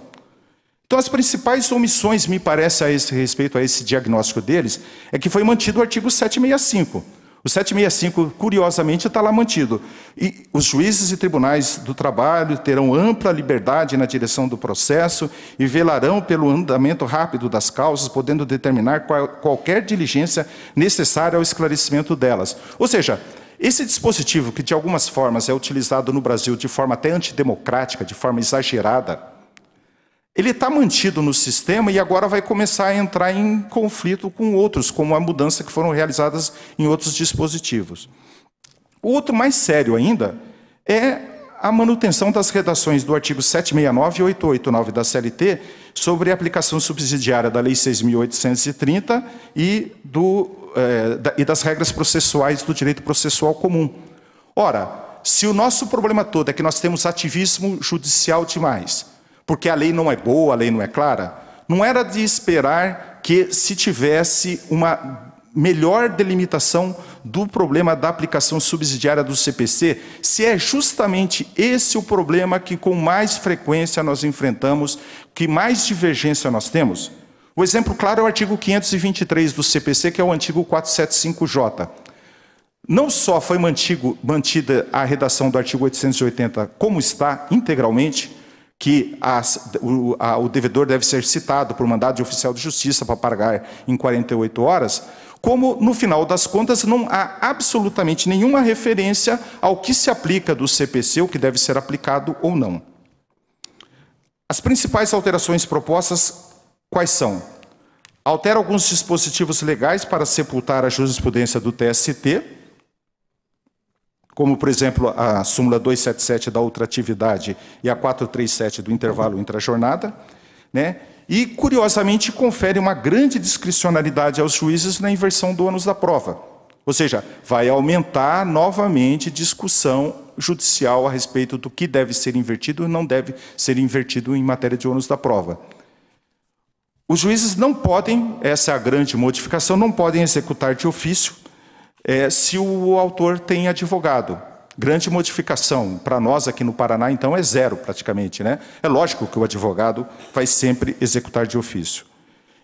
Então, as principais omissões, me parece, a esse respeito a esse diagnóstico deles, é que foi mantido o artigo 765. O 765, curiosamente, está lá mantido. E os juízes e tribunais do trabalho terão ampla liberdade na direção do processo e velarão pelo andamento rápido das causas, podendo determinar qualquer diligência necessária ao esclarecimento delas. Ou seja, esse dispositivo, que de algumas formas é utilizado no Brasil de forma até antidemocrática, de forma exagerada, ele está mantido no sistema e agora vai começar a entrar em conflito com outros, como a mudança que foram realizadas em outros dispositivos. O outro mais sério ainda é a manutenção das redações do artigo 769 e 889 da CLT sobre a aplicação subsidiária da Lei 6.830 e das regras processuais do direito processual comum. Ora, se o nosso problema todo é que nós temos ativismo judicial demais, porque a lei não é boa, a lei não é clara, não era de esperar que se tivesse uma melhor delimitação do problema da aplicação subsidiária do CPC, se é justamente esse o problema que com mais frequência nós enfrentamos, que mais divergência nós temos. O exemplo claro é o artigo 523 do CPC, que é o antigo 475J. Não só foi mantida a redação do artigo 880 como está, integralmente, que o devedor deve ser citado por mandado de oficial de justiça para pagar em 48 horas, como, no final das contas, não há absolutamente nenhuma referência ao que se aplica do CPC, o que deve ser aplicado ou não. As principais alterações propostas, quais são? Altera alguns dispositivos legais para sepultar a jurisprudência do TST, como, por exemplo, a súmula 277 da ultratividade e a 437 do intervalo intrajornada, né? E, curiosamente, confere uma grande discricionalidade aos juízes na inversão do ônus da prova. Ou seja, vai aumentar novamente discussão judicial a respeito do que deve ser invertido e não deve ser invertido em matéria de ônus da prova. Os juízes não podem, essa é a grande modificação, não podem executar de ofício se o autor tem advogado. Grande modificação. Para nós aqui no Paraná, então, é zero praticamente, né? É lógico que o advogado vai sempre executar de ofício.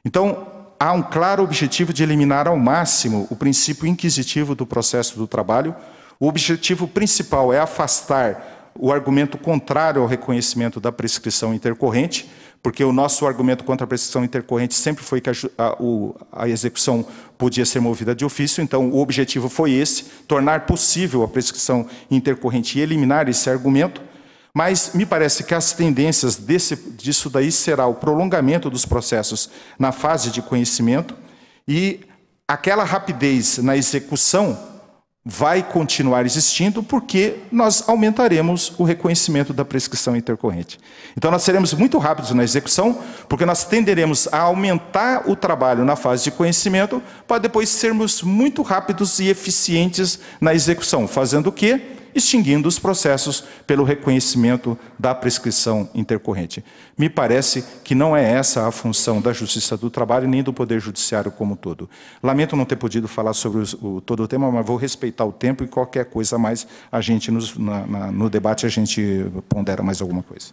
Então, há um claro objetivo de eliminar ao máximo o princípio inquisitivo do processo do trabalho. O objetivo principal é afastar o argumento contrário ao reconhecimento da prescrição intercorrente, porque o nosso argumento contra a prescrição intercorrente sempre foi que a execução podia ser movida de ofício, então o objetivo foi esse, tornar possível a prescrição intercorrente e eliminar esse argumento, mas me parece que as tendências disso daí será o prolongamento dos processos na fase de conhecimento e aquela rapidez na execução vai continuar existindo porque nós aumentaremos o reconhecimento da prescrição intercorrente. Então, nós seremos muito rápidos na execução, porque nós tenderemos a aumentar o trabalho na fase de conhecimento para depois sermos muito rápidos e eficientes na execução. Fazendo o quê? Extinguindo os processos pelo reconhecimento da prescrição intercorrente. Me parece que não é essa a função da Justiça do Trabalho nem do Poder Judiciário como um todo. Lamento não ter podido falar sobre todo o tema, mas vou respeitar o tempo e qualquer coisa a mais, a gente no debate a gente pondera mais alguma coisa.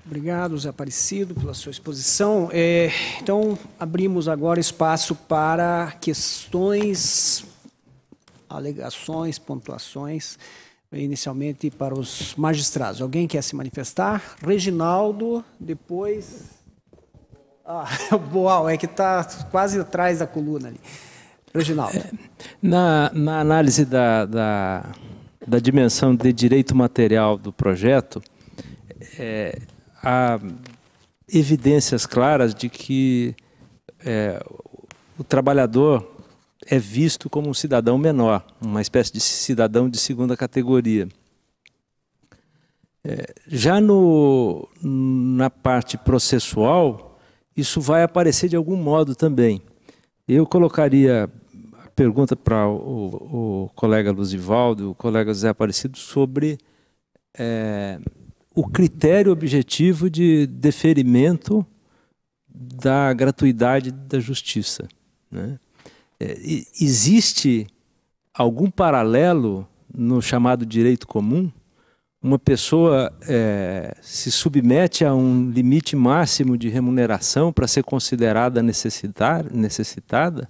Obrigado, Zé Aparecido, pela sua exposição. Então, abrimos agora espaço para questões, alegações, pontuações, inicialmente para os magistrados. Alguém quer se manifestar? Reginaldo, depois... Boal, é que está quase atrás da coluna ali. Reginaldo. Na análise da dimensão de direito material do projeto, há evidências claras de que o trabalhador é visto como um cidadão menor, uma espécie de cidadão de segunda categoria. Já na parte processual, isso vai aparecer de algum modo também. Eu colocaria a pergunta para o colega Luzivaldo, o colega Zé Aparecido, sobre o critério objetivo de deferimento da gratuidade da justiça, né? Existe algum paralelo no chamado direito comum? Uma pessoa se submete a um limite máximo de remuneração para ser considerada necessitada?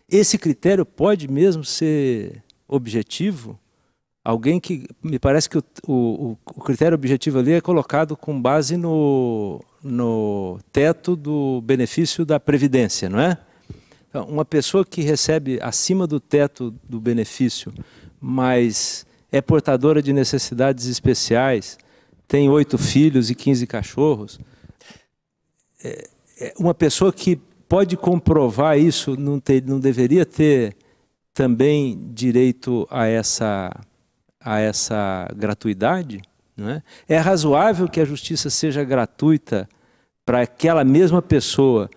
Esse critério pode mesmo ser objetivo? Alguém que... Me parece que o critério objetivo ali é colocado com base no teto do benefício da Previdência, não é? Então, uma pessoa que recebe acima do teto do benefício, mas é portadora de necessidades especiais, tem 8 filhos e 15 cachorros, uma pessoa que pode comprovar isso não deveria ter também direito a essa gratuidade? Não é? É razoável que a justiça seja gratuita para aquela mesma pessoa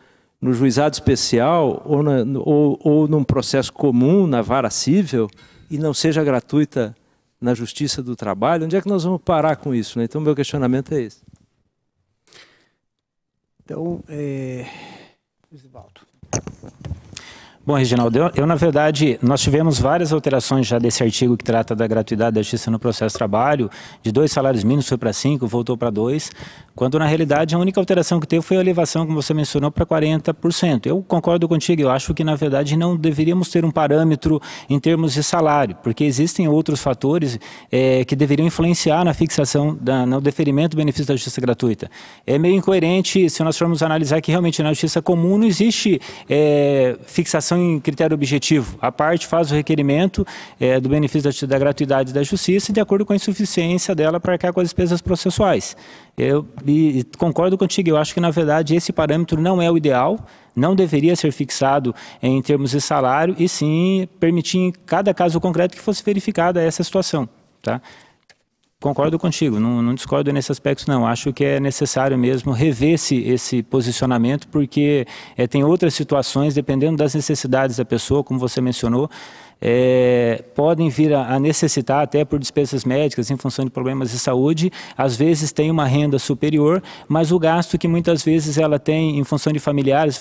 no juizado especial ou num processo comum, na vara cível, e não seja gratuita na justiça do trabalho? Onde é que nós vamos parar com isso, né? Então, meu questionamento é esse. Então, Luzivaldo. Bom, Reginaldo, na verdade, nós tivemos várias alterações já desse artigo que trata da gratuidade da justiça no processo de trabalho, de 2 salários mínimos foi para 5, voltou para 2, quando na realidade a única alteração que teve foi a elevação, como você mencionou, para 40%. Eu concordo contigo, eu acho que na verdade não deveríamos ter um parâmetro em termos de salário, porque existem outros fatores que deveriam influenciar na fixação, no deferimento do benefício da justiça gratuita. É meio incoerente se nós formos analisar que realmente na justiça comum não existe fixação em critério objetivo. A parte faz o requerimento do benefício da gratuidade da justiça de acordo com a insuficiência dela para arcar com as despesas processuais. Eu concordo contigo, eu acho que na verdade esse parâmetro não é o ideal, não deveria ser fixado em termos de salário e sim permitir em cada caso concreto que fosse verificada essa situação, tá? Concordo contigo, não discordo nesse aspecto não, acho que é necessário mesmo rever esse posicionamento porque tem outras situações, dependendo das necessidades da pessoa, como você mencionou, podem vir a necessitar até por despesas médicas em função de problemas de saúde, às vezes tem uma renda superior, mas o gasto que muitas vezes ela tem em função de familiares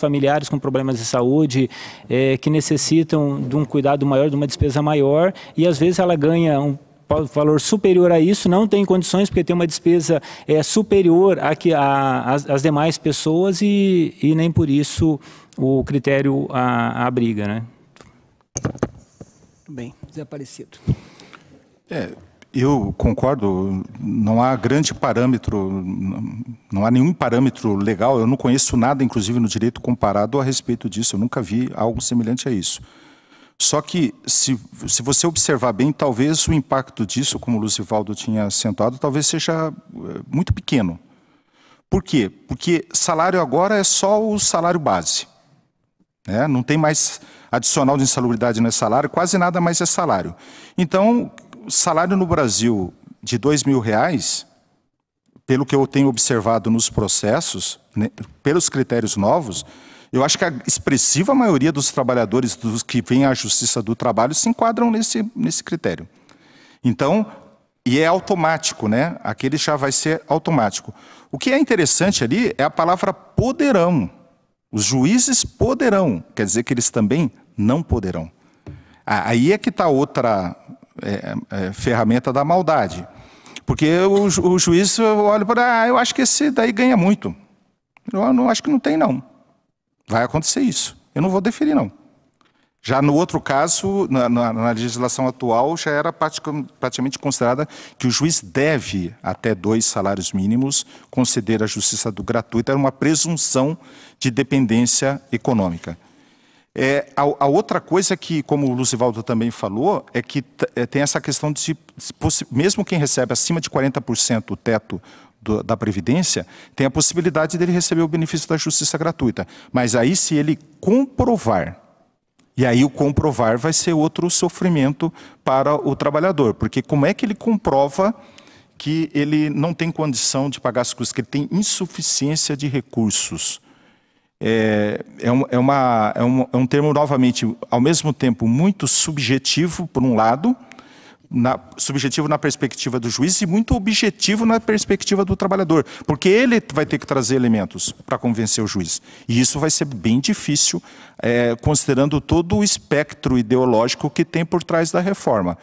com problemas de saúde, que necessitam de um cuidado maior, de uma despesa maior, e às vezes ela ganha um valor superior a isso, não tem condições porque tem uma despesa superior às demais pessoas e nem por isso o critério abriga, né? Muito bem. Zé Aparecido. Eu concordo, não há grande parâmetro, não há nenhum parâmetro legal, eu não conheço nada, inclusive no direito comparado a respeito disso, eu nunca vi algo semelhante a isso. Só que, se você observar bem, talvez o impacto disso, como o Luzivaldo tinha acentuado, talvez seja muito pequeno. Por quê? Porque salário agora é só o salário base, né? Não tem mais adicional de insalubridade, não é salário, quase nada mais é salário. Então, o salário no Brasil de R$2.000, pelo que eu tenho observado nos processos, né, pelos critérios novos, eu acho que a expressiva maioria dos trabalhadores dos que vêm à Justiça do Trabalho se enquadram nesse critério. Então, e é automático, né? Aquele já vai ser automático. O que é interessante ali é a palavra poderão. Os juízes poderão, quer dizer que eles também não poderão. Aí é que está outra ferramenta da maldade. Porque o juiz olha para, eu acho que esse daí ganha muito. Eu não acho que não tem, não. Vai acontecer isso. Eu não vou deferir, não. Já no outro caso, na legislação atual, já era praticamente considerada que o juiz deve, até 2 salários mínimos, conceder a justiça gratuita. Era uma presunção de dependência econômica. A outra coisa que, como o Luzivaldo também falou, é que tem essa questão de, mesmo quem recebe acima de 40% o teto da Previdência, tem a possibilidade dele receber o benefício da justiça gratuita. Mas aí, se ele comprovar, e aí o comprovar vai ser outro sofrimento para o trabalhador, porque como é que ele comprova que ele não tem condição de pagar as custas, que ele tem insuficiência de recursos? É um termo, novamente, ao mesmo tempo, muito subjetivo, por um lado, subjetivo na perspectiva do juiz e muito objetivo na perspectiva do trabalhador, porque ele vai ter que trazer elementos para convencer o juiz. E isso vai ser bem difícil, considerando todo o espectro ideológico que tem por trás da reforma.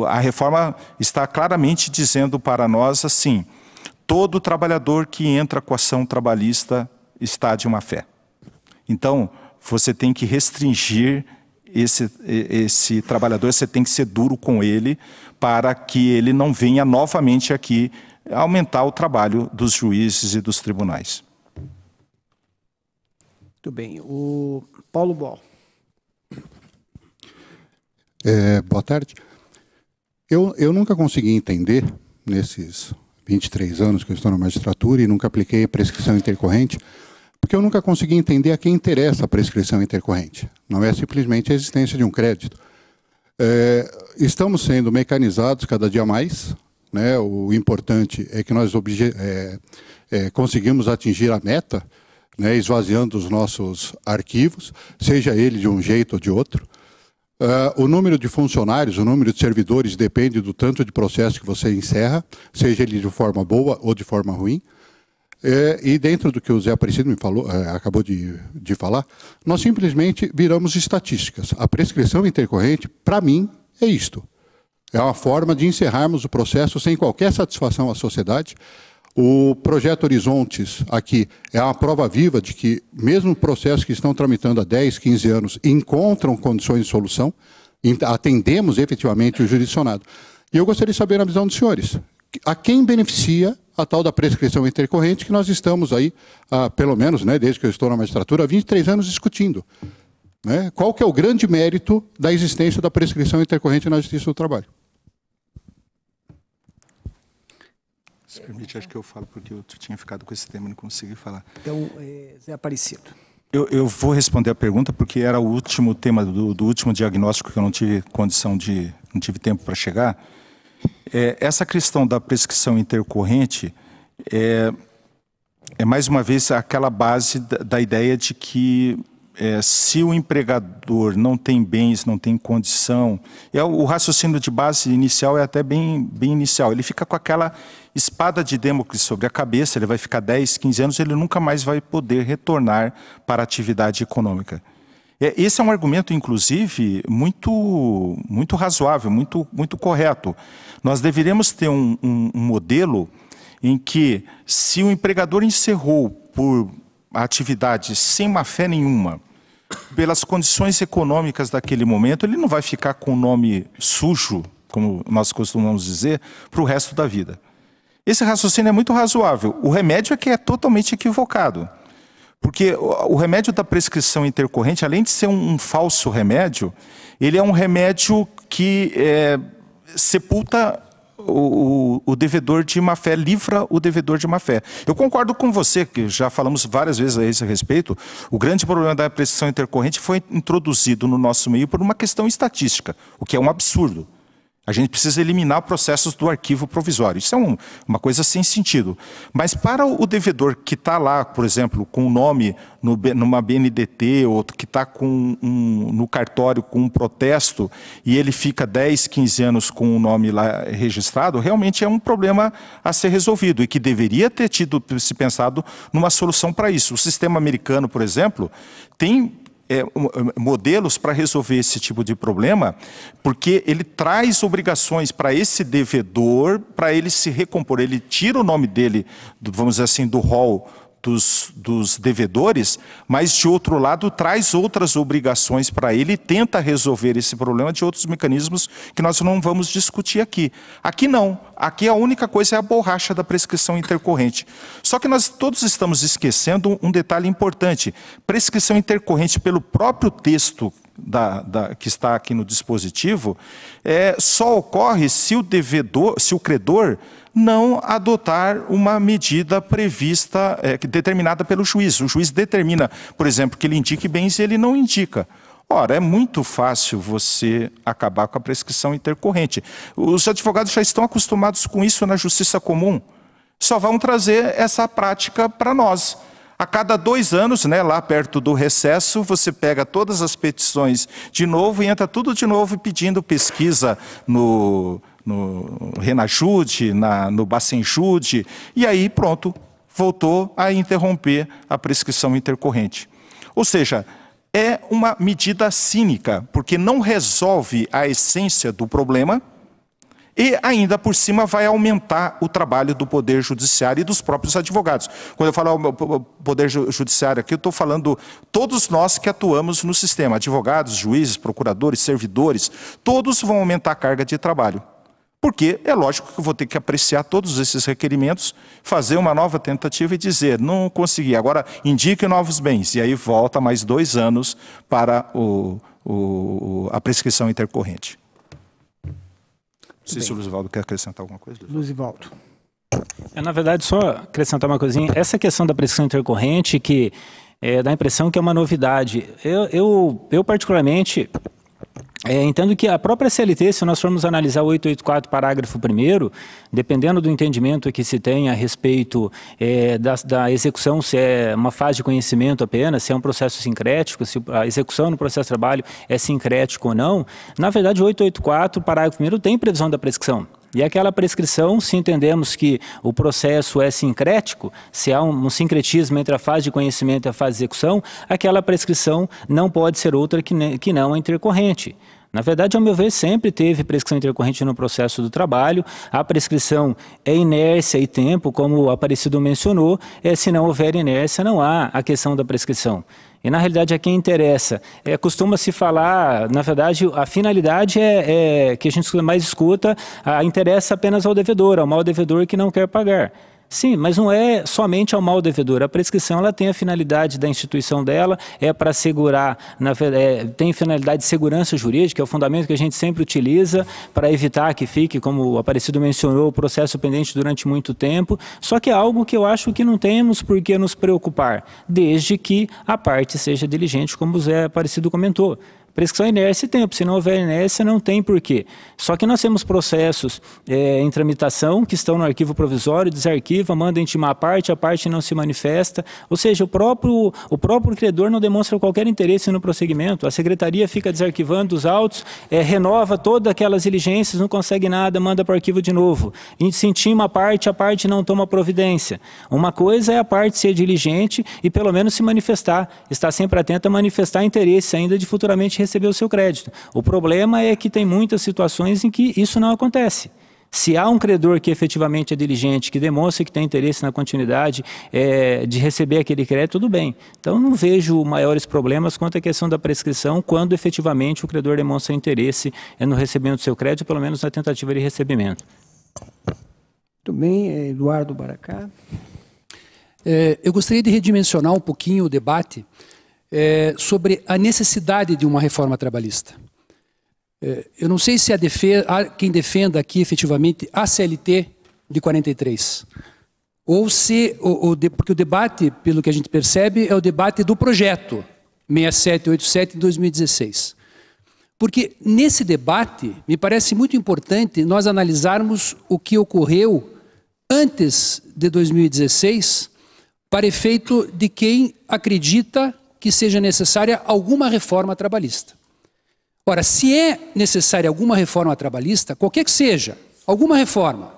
A reforma está claramente dizendo para nós assim: todo trabalhador que entra com ação trabalhista está de má fé. Então, você tem que restringir esse trabalhador, você tem que ser duro com ele para que ele não venha novamente aqui aumentar o trabalho dos juízes e dos tribunais. Muito bem. O Paulo Boal. Boa tarde. Eu nunca consegui entender, nesses 23 anos que eu estou na magistratura, e nunca apliquei a prescrição intercorrente, porque eu nunca consegui entender a quem interessa a prescrição intercorrente. Não é simplesmente a existência de um crédito. Estamos sendo mecanizados cada dia mais, né? O importante é que nós conseguimos atingir a meta, né? Esvaziando os nossos arquivos, seja ele de um jeito ou de outro. O número de funcionários, o número de servidores depende do tanto de processo que você encerra, seja ele de forma boa ou de forma ruim. E dentro do que o Zé Aparecido me falou, acabou de falar, nós simplesmente viramos estatísticas. A prescrição intercorrente, para mim, é isto. É uma forma de encerrarmos o processo sem qualquer satisfação à sociedade. O projeto Horizontes aqui é uma prova viva de que, mesmo processos que estão tramitando há 10, 15 anos, encontram condições de solução, atendemos efetivamente o jurisdicionado. E eu gostaria de saber, na visão dos senhores, a quem beneficia a tal da prescrição intercorrente que nós estamos aí, pelo menos, né, desde que eu estou na magistratura, há 23 anos discutindo. Né? Qual que é o grande mérito da existência da prescrição intercorrente na Justiça do Trabalho? Se permite, acho que eu falo, porque eu tinha ficado com esse tema e não consegui falar. Então, Zé Aparecido. Eu vou responder a pergunta, porque era o último tema do último diagnóstico que eu não tive condição de, não tive tempo para chegar. Essa questão da prescrição intercorrente é mais uma vez aquela base da ideia de que se o empregador não tem bens, não tem condição, o raciocínio de base inicial é até bem inicial, ele fica com aquela espada de Damocles sobre a cabeça, ele vai ficar 10, 15 anos, ele nunca mais vai poder retornar para a atividade econômica. Esse é um argumento, inclusive, muito razoável, muito correto. Nós deveríamos ter um modelo em que, se o empregador encerrou por atividade sem má-fé nenhuma, pelas condições econômicas daquele momento, ele não vai ficar com o nome sujo, como nós costumamos dizer, para o resto da vida. Esse raciocínio é muito razoável. O remédio é que é totalmente equivocado. Porque o remédio da prescrição intercorrente, além de ser um falso remédio, ele é um remédio que sepulta o devedor de má-fé, livra o devedor de má-fé. Eu concordo com você, que já falamos várias vezes a esse respeito, o grande problema da prescrição intercorrente foi introduzido no nosso meio por uma questão estatística, o que é um absurdo. A gente precisa eliminar processos do arquivo provisório. Isso é uma coisa sem sentido. Mas para o devedor que está lá, por exemplo, com o nome numa BNDT, ou que está no cartório com um protesto, e ele fica 10, 15 anos com o nome lá registrado, realmente é um problema a ser resolvido e que deveria ter se pensado numa solução para isso. O sistema americano, por exemplo, tem modelos para resolver esse tipo de problema, porque ele traz obrigações para esse devedor, para ele se recompor. Ele tira o nome dele, vamos dizer assim, do rol dos devedores, mas, de outro lado, traz outras obrigações para ele e tenta resolver esse problema de outros mecanismos que nós não vamos discutir aqui. Aqui não. Aqui a única coisa é a borracha da prescrição intercorrente. Só que nós todos estamos esquecendo um detalhe importante. Prescrição intercorrente, pelo próprio texto que está aqui no dispositivo, só ocorre se o credor não adotar uma medida prevista, determinada pelo juiz. O juiz determina, por exemplo, que ele indique bens e ele não indica. Ora, é muito fácil você acabar com a prescrição intercorrente. Os advogados já estão acostumados com isso na justiça comum. Só vão trazer essa prática para nós. A cada 2 anos, lá perto do recesso, você pega todas as petições de novo e entra tudo de novo pedindo pesquisa no Renajude, no Bacenjude, e aí pronto, voltou a interromper a prescrição intercorrente. Ou seja, é uma medida cínica, porque não resolve a essência do problema e ainda por cima vai aumentar o trabalho do Poder Judiciário e dos próprios advogados. Quando eu falo Poder Judiciário aqui, eu estou falando todos nós que atuamos no sistema, advogados, juízes, procuradores, servidores, todos vão aumentar a carga de trabalho. Porque é lógico que eu vou ter que apreciar todos esses requerimentos, fazer uma nova tentativa e dizer, não consegui, agora indique novos bens. E aí volta mais 2 anos para a prescrição intercorrente. Não sei se o Luzivaldo quer acrescentar alguma coisa. Luzivaldo. Na verdade, só acrescentar uma coisinha. Essa questão da prescrição intercorrente, que dá a impressão que é uma novidade. Eu particularmente... entendo que a própria CLT, se nós formos analisar o 884, parágrafo 1º, dependendo do entendimento que se tem a respeito da execução, se é uma fase de conhecimento apenas, se é um processo sincrético, se a execução no processo de trabalho é sincrético ou não, na verdade o 884, parágrafo 1º, tem previsão da prescrição. E aquela prescrição, se entendemos que o processo é sincrético, se há um sincretismo entre a fase de conhecimento e a fase de execução, aquela prescrição não pode ser outra que não a intercorrente. Na verdade, ao meu ver, sempre teve prescrição intercorrente no processo do trabalho. A prescrição é inércia e tempo, como o Aparecido mencionou. Se não houver inércia, não há a questão da prescrição. E, na realidade, a quem interessa, costuma-se falar, na verdade, a finalidade que a gente mais escuta, interessa apenas ao devedor, ao mau devedor que não quer pagar. Sim, mas não é somente ao mau devedor. A prescrição ela tem a finalidade da instituição dela, para assegurar, tem finalidade de segurança jurídica, é o fundamento que a gente sempre utiliza para evitar que fique, como o Aparecido mencionou, o processo pendente durante muito tempo. Só que é algo que eu acho que não temos por que nos preocupar, desde que a parte seja diligente, como o Zé Aparecido comentou. Prescrição é inércia e tempo. Se não houver inércia, não tem porquê. Só que nós temos processos em tramitação que estão no arquivo provisório, desarquiva, manda intimar a parte não se manifesta. Ou seja, o próprio credor não demonstra qualquer interesse no prosseguimento. A secretaria fica desarquivando os autos, renova todas aquelas diligências, não consegue nada, manda para o arquivo de novo. Se intima a parte não toma providência. Uma coisa é a parte ser diligente e pelo menos se manifestar. Estar sempre atenta a manifestar interesse ainda de futuramente receber o seu crédito. O problema é que tem muitas situações em que isso não acontece. Se há um credor que efetivamente é diligente, que demonstra que tem interesse na continuidade de receber aquele crédito, tudo bem. Então, não vejo maiores problemas quanto à questão da prescrição, quando efetivamente o credor demonstra interesse no recebimento do seu crédito, pelo menos na tentativa de recebimento. Muito bem, Eduardo Baracá. Eu gostaria de redimensionar um pouquinho o debate sobre a necessidade de uma reforma trabalhista. Eu não sei se há quem defenda aqui efetivamente a CLT de 43, ou se, porque o debate, pelo que a gente percebe, é o debate do projeto 6787 de 2016. Porque nesse debate, me parece muito importante nós analisarmos o que ocorreu antes de 2016, para efeito de quem acredita que seja necessária alguma reforma trabalhista. Ora, se é necessária alguma reforma trabalhista, qualquer que seja, alguma reforma,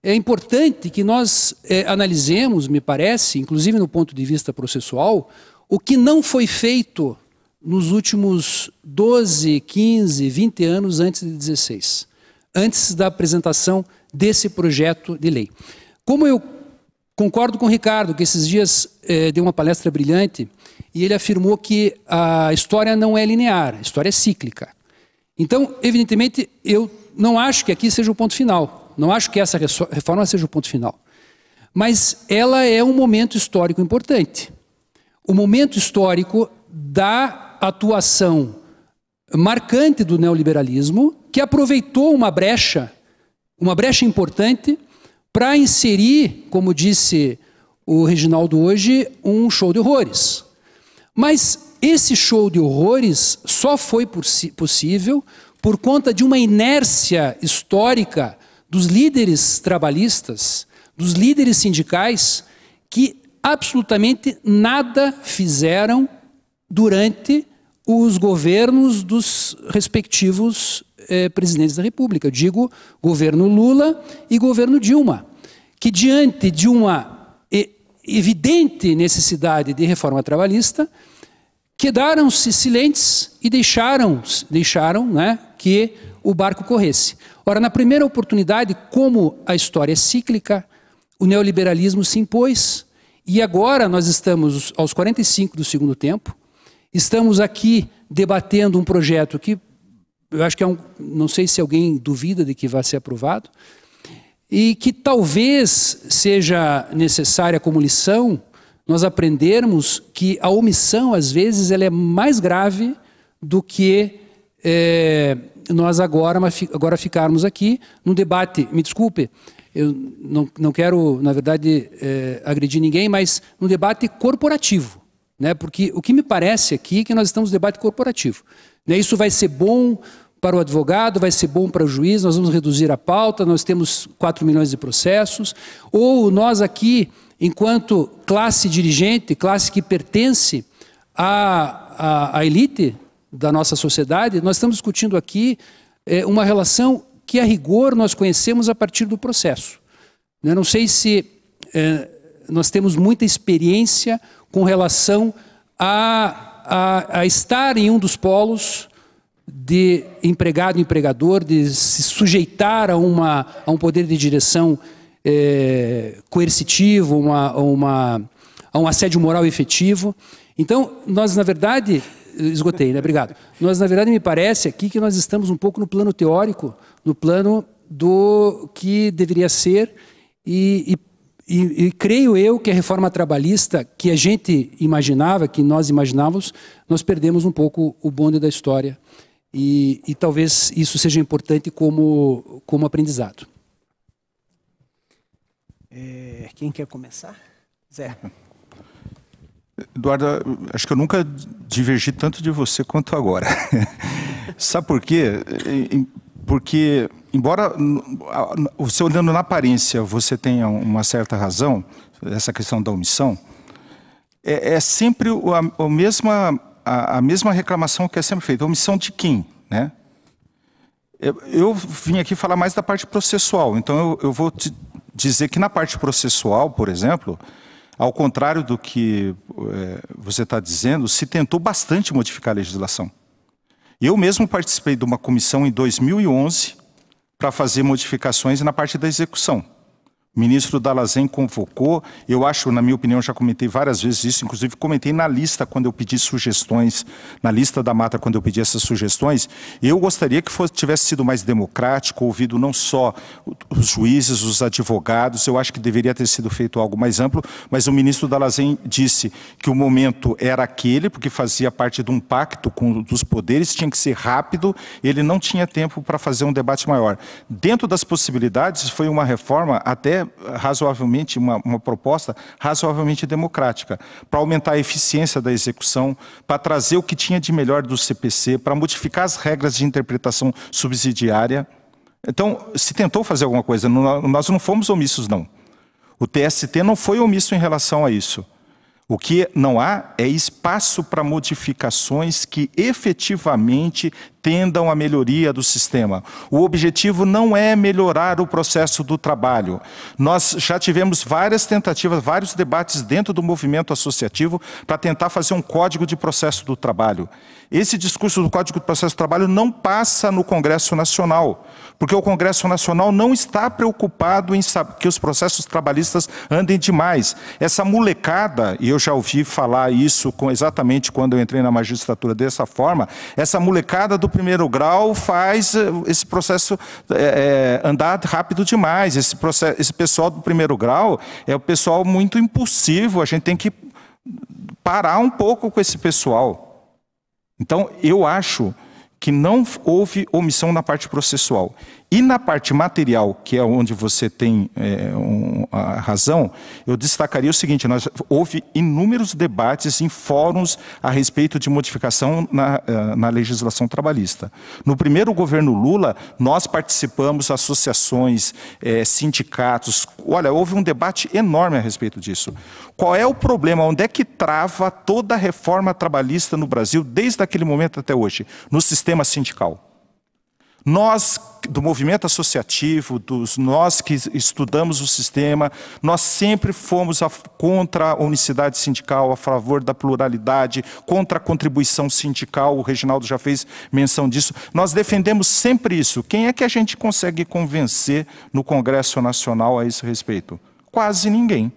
é importante que nós analisemos, me parece, inclusive no ponto de vista processual, o que não foi feito nos últimos 12, 15, 20 anos antes de 16, antes da apresentação desse projeto de lei. Como eu concordo com o Ricardo, que esses dias deu uma palestra brilhante, e ele afirmou que a história não é linear, a história é cíclica. Então, evidentemente, eu não acho que aqui seja o ponto final. Não acho que essa reforma seja o ponto final. Mas ela é um momento histórico importante. O momento histórico da atuação marcante do neoliberalismo, que aproveitou uma brecha importante para inserir, como disse o Reginaldo hoje, um show de horrores. Mas esse show de horrores só foi possível por conta de uma inércia histórica dos líderes trabalhistas, dos líderes sindicais, que absolutamente nada fizeram durante os governos dos respectivos presidentes da República. Eu digo governo Lula e governo Dilma, que diante de uma evidente necessidade de reforma trabalhista, quedaram-se silentes e deixaram que o barco corresse. Ora, na primeira oportunidade, como a história é cíclica, o neoliberalismo se impôs, e agora nós estamos aos 45 do segundo tempo, estamos aqui debatendo um projeto que eu acho que não sei se alguém duvida de que vai ser aprovado, e que talvez seja necessária como lição nós aprendermos que a omissão, às vezes, ela é mais grave do que nós agora ficarmos aqui num debate, me desculpe, eu não quero, na verdade, agredir ninguém, mas num debate corporativo, né? Porque o que me parece aqui é que nós estamos num debate corporativo, né? Isso vai ser bom para o advogado, vai ser bom para o juiz, nós vamos reduzir a pauta, nós temos 4 milhões de processos, ou nós aqui, enquanto classe dirigente, classe que pertence à elite da nossa sociedade, nós estamos discutindo aqui uma relação que, a rigor, nós conhecemos a partir do processo. Eu não sei se nós temos muita experiência com relação a estar em um dos polos de empregado e empregador, de se sujeitar a um poder de direção coercitivo, a um assédio moral efetivo. Então, nós, na verdade, esgotei, né? Obrigado. Nós, na verdade, me parece aqui que nós estamos um pouco no plano teórico, no plano do que deveria ser, e creio eu que a reforma trabalhista que a gente imaginava, que nós imaginávamos, nós perdemos um pouco o bonde da história. E talvez isso seja importante como aprendizado. Quem quer começar? Zé. Eduardo, acho que eu nunca divergi tanto de você quanto agora. Sabe por quê? Porque, embora você olhando na aparência você tenha uma certa razão, essa questão da omissão, é sempre a mesma reclamação que é sempre feita. Omissão de quem, né? Eu vim aqui falar mais da parte processual, então eu vou te dizer que na parte processual, por exemplo, ao contrário do que você está dizendo, se tentou bastante modificar a legislação. Eu mesmo participei de uma comissão em 2011, para fazer modificações na parte da execução. O ministro Dall'Azen convocou, eu acho, na minha opinião, já comentei várias vezes isso, inclusive comentei na lista quando eu pedi sugestões, na lista da Mata quando eu pedi essas sugestões, eu gostaria que tivesse sido mais democrático, ouvido não só os juízes, os advogados, eu acho que deveria ter sido feito algo mais amplo, mas o ministro Dall'Azen disse que o momento era aquele, porque fazia parte de um pacto com os poderes, tinha que ser rápido, ele não tinha tempo para fazer um debate maior. Dentro das possibilidades, foi uma reforma até razoavelmente, uma proposta razoavelmente democrática, para aumentar a eficiência da execução, para trazer o que tinha de melhor do CPC, para modificar as regras de interpretação subsidiária. Então, se tentou fazer alguma coisa, nós não fomos omissos, não. O TST não foi omisso em relação a isso. O que não há é espaço para modificações que efetivamente tendam à melhoria do sistema. O objetivo não é melhorar o processo do trabalho. Nós já tivemos várias tentativas, vários debates dentro do movimento associativo para tentar fazer um código de processo do trabalho. Esse discurso do Código de Processo do Trabalho não passa no Congresso Nacional, porque o Congresso Nacional não está preocupado em que os processos trabalhistas andem demais. Essa molecada, e eu já ouvi falar isso exatamente quando eu entrei na magistratura dessa forma, essa molecada do primeiro grau faz esse processo andar rápido demais. Esse pessoal do primeiro grau é o pessoal muito impulsivo, a gente tem que parar um pouco com esse pessoal. Então, eu acho que não houve omissão na parte processual. E na parte material, que é onde você tem a razão, eu destacaria o seguinte, houve inúmeros debates em fóruns a respeito de modificação na legislação trabalhista. No primeiro governo Lula, nós participamos, associações, sindicatos, olha, houve um debate enorme a respeito disso. Qual é o problema? Onde é que trava toda a reforma trabalhista no Brasil, desde aquele momento até hoje? No sistema sindical. Nós, do movimento associativo, nós que estudamos o sistema, nós sempre fomos contra a unicidade sindical, a favor da pluralidade, contra a contribuição sindical, o Reginaldo já fez menção disso. Nós defendemos sempre isso. Quem é que a gente consegue convencer no Congresso Nacional a esse respeito? Quase ninguém.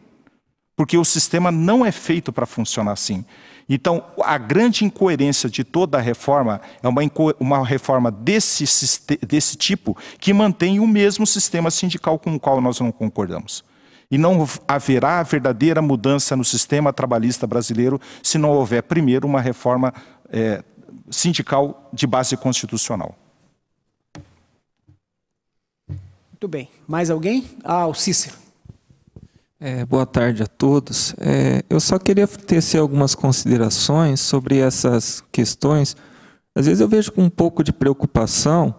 Porque o sistema não é feito para funcionar assim. Então, a grande incoerência de toda a reforma é uma reforma desse tipo que mantém o mesmo sistema sindical com o qual nós não concordamos. E não haverá verdadeira mudança no sistema trabalhista brasileiro se não houver, primeiro, uma reforma sindical de base constitucional. Muito bem. Mais alguém? O Cícero. Boa tarde a todos. Eu só queria tecer algumas considerações sobre essas questões. Às vezes eu vejo com um pouco de preocupação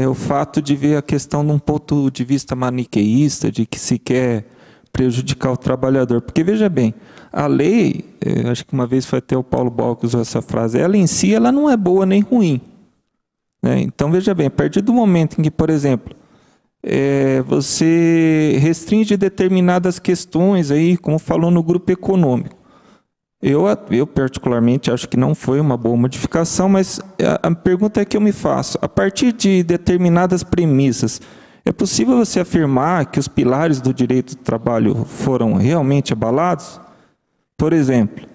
o fato de ver a questão de um ponto de vista maniqueísta, de que se quer prejudicar o trabalhador. Porque, veja bem, a lei, acho que uma vez foi até o Paulo Boal que usou essa frase, ela em si ela não é boa nem ruim. Né? Então, veja bem, a partir do momento em que, por exemplo, você restringe determinadas questões, aí, como falou no grupo econômico. Eu particularmente acho que não foi uma boa modificação, mas a pergunta que eu me faço, a partir de determinadas premissas, é possível você afirmar que os pilares do direito do trabalho foram realmente abalados? Por exemplo,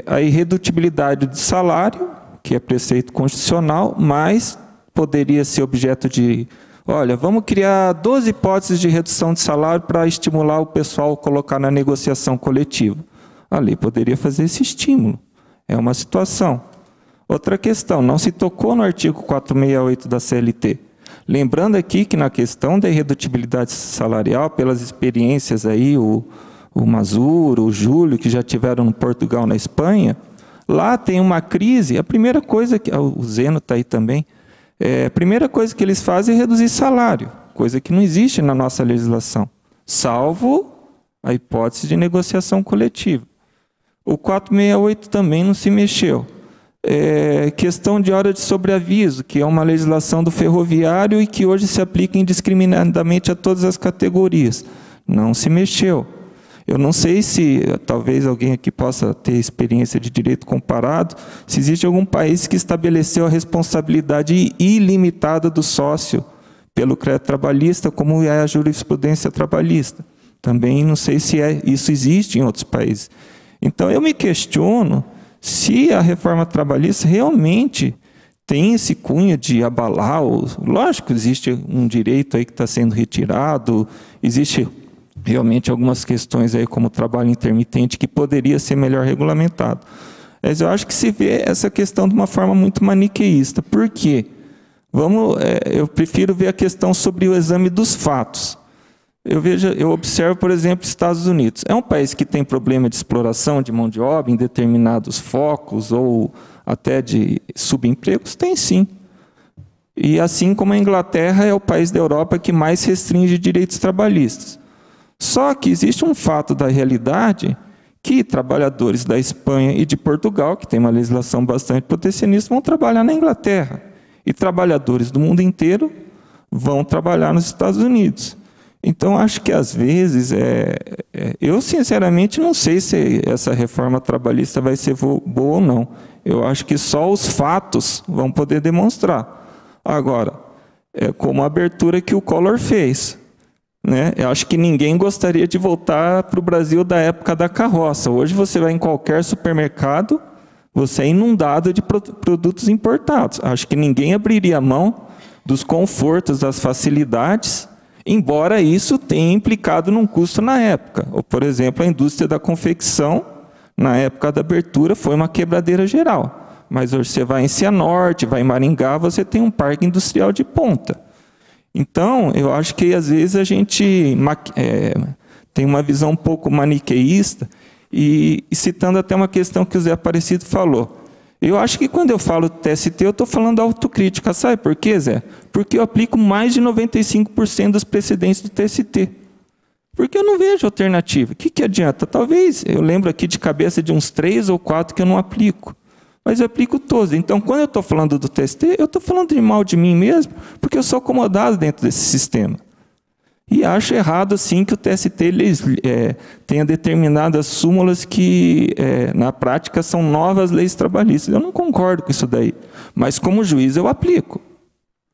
a irredutibilidade de salário, que é preceito constitucional, mas poderia ser objeto de... Olha, vamos criar 12 hipóteses de redução de salário para estimular o pessoal a colocar na negociação coletiva. A lei poderia fazer esse estímulo. É uma situação. Outra questão, não se tocou no artigo 468 da CLT. Lembrando aqui que na questão da irredutibilidade salarial, pelas experiências aí, o Mazuro, o Júlio, que já tiveram no Portugal, na Espanha, lá tem uma crise, a primeira coisa, que o Zeno está aí também, a primeira coisa que eles fazem é reduzir salário, coisa que não existe na nossa legislação, salvo a hipótese de negociação coletiva. O 468 também não se mexeu. Questão de hora de sobreaviso, que é uma legislação do ferroviário e que hoje se aplica indiscriminadamente a todas as categorias. Não se mexeu. Eu não sei se, talvez alguém aqui possa ter experiência de direito comparado, se existe algum país que estabeleceu a responsabilidade ilimitada do sócio pelo crédito trabalhista, como é a jurisprudência trabalhista. Também não sei se isso existe em outros países. Então, eu me questiono se a reforma trabalhista realmente tem esse cunho de abalar. Lógico, existe um direito aí que está sendo retirado, existe realmente algumas questões aí como o trabalho intermitente que poderia ser melhor regulamentado. Mas eu acho que se vê essa questão de uma forma muito maniqueísta. Por quê? Eu prefiro ver a questão sobre o exame dos fatos. Eu observo, por exemplo, Estados Unidos. É um país que tem problema de exploração de mão de obra em determinados focos ou até de subempregos? Tem sim. E assim como a Inglaterra é o país da Europa que mais restringe direitos trabalhistas. Só que existe um fato da realidade que trabalhadores da Espanha e de Portugal, que tem uma legislação bastante protecionista, vão trabalhar na Inglaterra. E trabalhadores do mundo inteiro vão trabalhar nos Estados Unidos. Então, acho que, às vezes, eu, sinceramente, não sei se essa reforma trabalhista vai ser boa ou não. Eu acho que só os fatos vão poder demonstrar. Agora, é como a abertura que o Collor fez. Né? Eu acho que ninguém gostaria de voltar para o Brasil da época da carroça. Hoje, você vai em qualquer supermercado, você é inundado de produtos importados. Acho que ninguém abriria mão dos confortos, das facilidades, embora isso tenha implicado num custo na época. Ou, por exemplo, a indústria da confecção, na época da abertura, foi uma quebradeira geral. Mas hoje você vai em Cianorte, vai em Maringá, você tem um parque industrial de ponta. Então, eu acho que, às vezes, a gente tem uma visão um pouco maniqueísta, e citando até uma questão que o Zé Aparecido falou. Eu acho que quando eu falo TST, eu estou falando autocrítica. Sabe por quê, Zé? Porque eu aplico mais de 95% dos precedentes do TST. Porque eu não vejo alternativa. O que adianta? Talvez, eu lembro aqui de cabeça de uns 3 ou 4 que eu não aplico. Mas eu aplico todos. Então, quando eu estou falando do TST, eu estou falando de mal de mim mesmo, porque eu sou acomodado dentro desse sistema. E acho errado, sim, que o TST tenha determinadas súmulas que, na prática, são novas leis trabalhistas. Eu não concordo com isso daí. Mas, como juiz, eu aplico.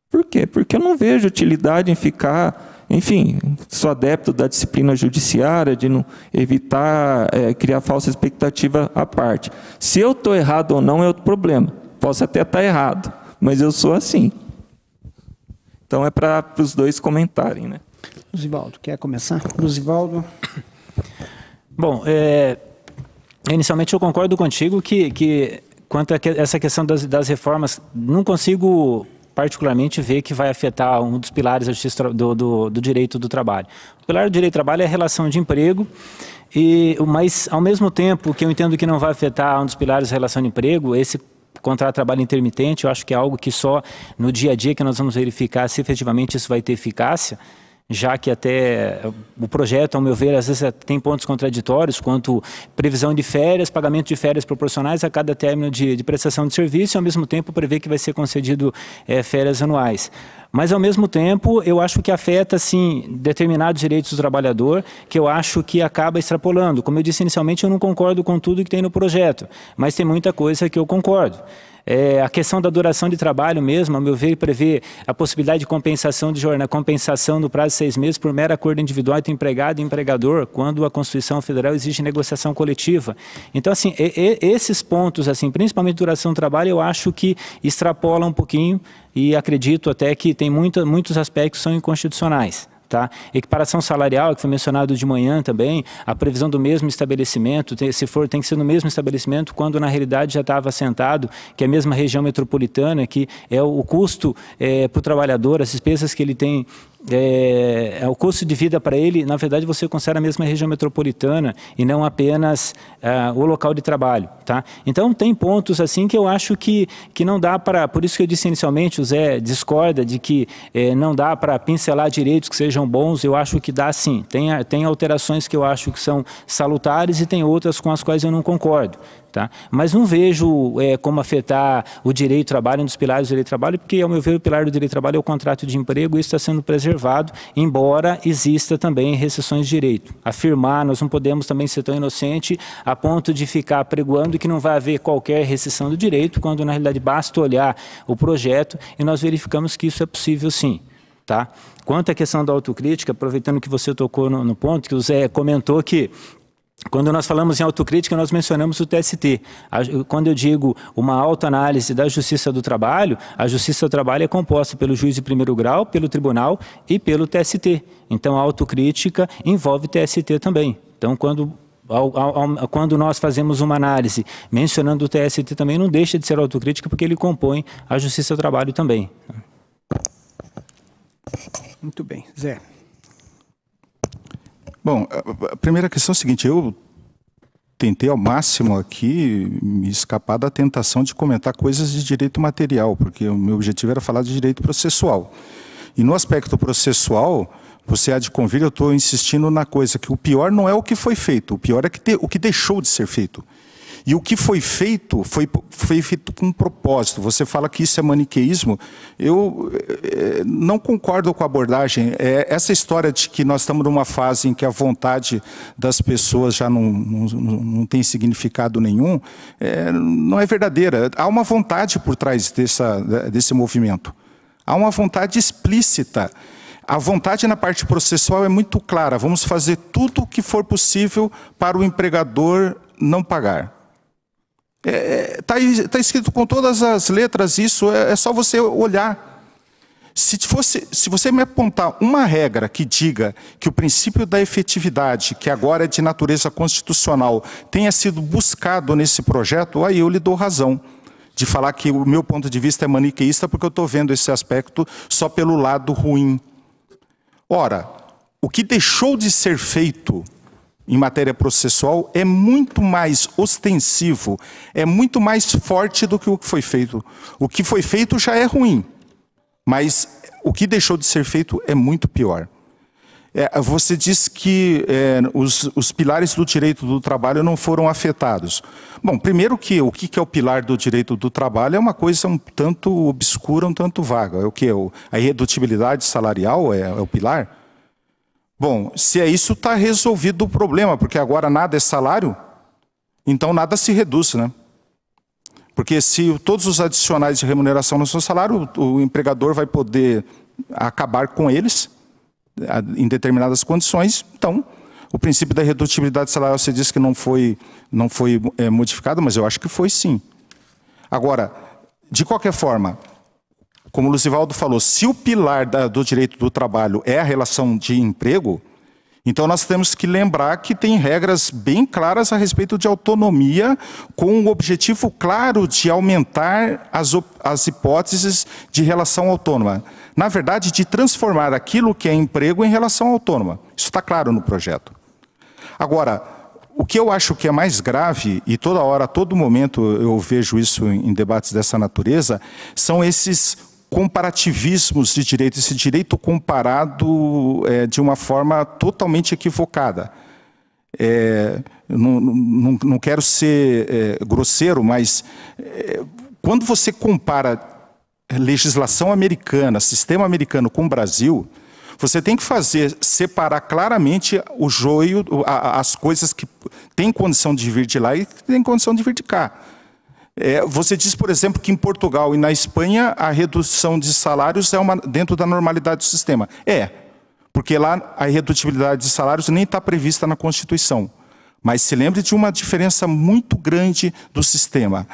Por quê? Porque eu não vejo utilidade em ficar... Enfim, sou adepto da disciplina judiciária, de não evitar criar falsa expectativa à parte. Se eu estou errado ou não é outro problema. Posso até estar errado, mas eu sou assim. Então, é para os dois comentarem, né? Luzivaldo, quer começar? Luzivaldo. Bom, inicialmente eu concordo contigo que quanto a essa questão das reformas, não consigo particularmente ver que vai afetar um dos pilares da justiça do direito do trabalho. O pilar do direito do trabalho é a relação de emprego, mas ao mesmo tempo que eu entendo que não vai afetar um dos pilares da relação de emprego, esse contrato de trabalho intermitente, eu acho que é algo que só no dia a dia que nós vamos verificar se efetivamente isso vai ter eficácia, já que até o projeto, ao meu ver, às vezes tem pontos contraditórios quanto previsão de férias, pagamento de férias proporcionais a cada término de prestação de serviço e, ao mesmo tempo, prevê que vai ser concedido férias anuais. Mas, ao mesmo tempo, eu acho que afeta, sim, determinados direitos do trabalhador, que eu acho que acaba extrapolando. Como eu disse inicialmente, eu não concordo com tudo que tem no projeto, mas tem muita coisa que eu concordo. A questão da duração de trabalho mesmo, ao meu ver, prevê a possibilidade de compensação de jornada, compensação no prazo de 6 meses por mero acordo individual entre empregado e empregador, quando a Constituição Federal exige negociação coletiva. Então, assim, esses pontos, assim, principalmente duração do trabalho, eu acho que extrapola um pouquinho e acredito até que tem muitos aspectos que são inconstitucionais. Tá? Equiparação salarial, que foi mencionado de manhã também, a previsão do mesmo estabelecimento, tem que ser no mesmo estabelecimento, quando na realidade já estava assentado, que é a mesma região metropolitana, que é o custo para o trabalhador, as despesas que ele tem, o custo de vida para ele, na verdade você considera a mesma região metropolitana e não apenas o local de trabalho. Tá? Então tem pontos assim que eu acho que não dá para, por isso que eu disse inicialmente, o Zé discorda de que não dá para pincelar direitos que sejam bons, eu acho que dá sim. Tem alterações que eu acho que são salutares e tem outras com as quais eu não concordo. Tá? Mas não vejo como afetar o direito do trabalho, um dos pilares do direito do trabalho, porque, ao meu ver, o pilar do direito do trabalho é o contrato de emprego e isso está sendo preservado, embora exista também restrições de direito. Afirmar, nós não podemos também ser tão inocente a ponto de ficar pregoando que não vai haver qualquer restrição do direito, quando, na realidade, basta olhar o projeto e nós verificamos que isso é possível, sim. Tá? Quanto à questão da autocrítica, aproveitando que você tocou no ponto, que o Zé comentou que quando nós falamos em autocrítica, nós mencionamos o TST. Quando eu digo uma autoanálise da Justiça do Trabalho, a Justiça do Trabalho é composta pelo juiz de primeiro grau, pelo tribunal e pelo TST. Então, a autocrítica envolve TST também. Então, quando nós fazemos uma análise mencionando o TST também, não deixa de ser autocrítica, porque ele compõe a Justiça do Trabalho também. Muito bem. Zé. Bom, a primeira questão é a seguinte, eu tentei ao máximo aqui me escapar da tentação de comentar coisas de direito material, porque o meu objetivo era falar de direito processual. E no aspecto processual, você há de convir, eu estou insistindo na coisa, que o pior não é o que foi feito, o pior é o que deixou de ser feito. E o que foi feito feito com propósito. Você fala que isso é maniqueísmo. Eu não concordo com a abordagem. Essa história de que nós estamos numa fase em que a vontade das pessoas já não tem significado nenhum, não é verdadeira. Há uma vontade por trás desse movimento. Há uma vontade explícita. A vontade na parte processual é muito clara. Vamos fazer tudo o que for possível para o empregador não pagar. Tá escrito com todas as letras isso, é só você olhar. Se você me apontar uma regra que diga que o princípio da efetividade, que agora é de natureza constitucional, tenha sido buscado nesse projeto, aí eu lhe dou razão. De falar que o meu ponto de vista é maniqueísta, porque eu estou vendo esse aspecto só pelo lado ruim. Ora, o que deixou de ser feito em matéria processual é muito mais ostensivo, é muito mais forte do que o que foi feito. O que foi feito já é ruim, mas o que deixou de ser feito é muito pior. Você diz que os pilares do direito do trabalho não foram afetados. Bom, primeiro que o que é o pilar do direito do trabalho é uma coisa um tanto obscura, um tanto vaga. É o que? A irredutibilidade salarial é o pilar? Bom, se é isso, está resolvido o problema, porque agora nada é salário, então nada se reduz, né? Porque se todos os adicionais de remuneração não são salário, o empregador vai poder acabar com eles em determinadas condições. Então, o princípio da irredutibilidade salarial, você disse que não foi modificado, mas eu acho que foi sim. Agora, de qualquer forma, como o Luzivaldo falou, se o pilar do direito do trabalho é a relação de emprego, então nós temos que lembrar que tem regras bem claras a respeito de autonomia, com o objetivo claro de aumentar as hipóteses de relação autônoma. Na verdade, de transformar aquilo que é emprego em relação autônoma. Isso está claro no projeto. Agora, o que eu acho que é mais grave, e toda hora, a todo momento eu vejo isso em debates dessa natureza, são esses comparativismos de direito, esse direito comparado de uma forma totalmente equivocada. Não quero ser grosseiro, mas quando você compara legislação americana, sistema americano com o Brasil, você tem que separar claramente o joio, as coisas que têm condição de vir de lá e que têm condição de vir de cá. Você diz, por exemplo, que em Portugal e na Espanha a redução de salários é dentro da normalidade do sistema. Porque lá a irredutibilidade de salários nem está prevista na Constituição. Mas se lembre de uma diferença muito grande do sistema.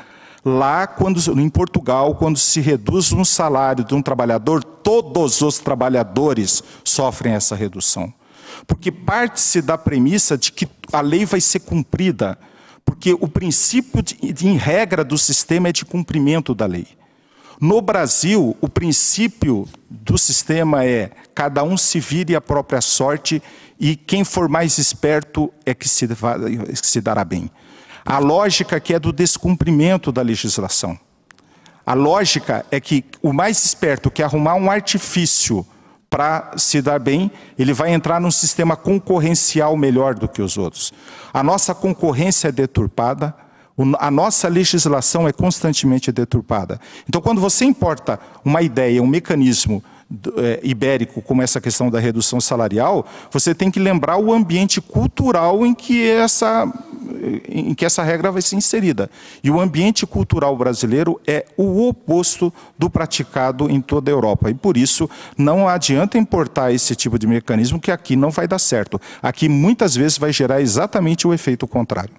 Lá, em Portugal, quando se reduz um salário de um trabalhador, todos os trabalhadores sofrem essa redução. Porque parte-se da premissa de que a lei vai ser cumprida. Porque o princípio em regra do sistema é de cumprimento da lei. No Brasil, o princípio do sistema é cada um se vire a própria sorte e quem for mais esperto é que se dará bem. A lógica que é do descumprimento da legislação. A lógica é que o mais esperto que arrumar um artifício para se dar bem, ele vai entrar num sistema concorrencial melhor do que os outros. A nossa concorrência é deturpada, a nossa legislação é constantemente deturpada. Então, quando você importa uma ideia, um mecanismo ibérico, como essa questão da redução salarial, você tem que lembrar o ambiente cultural em que em que essa regra vai ser inserida. E o ambiente cultural brasileiro é o oposto do praticado em toda a Europa. E por isso não adianta importar esse tipo de mecanismo, que aqui não vai dar certo. Aqui muitas vezes vai gerar exatamente o efeito contrário.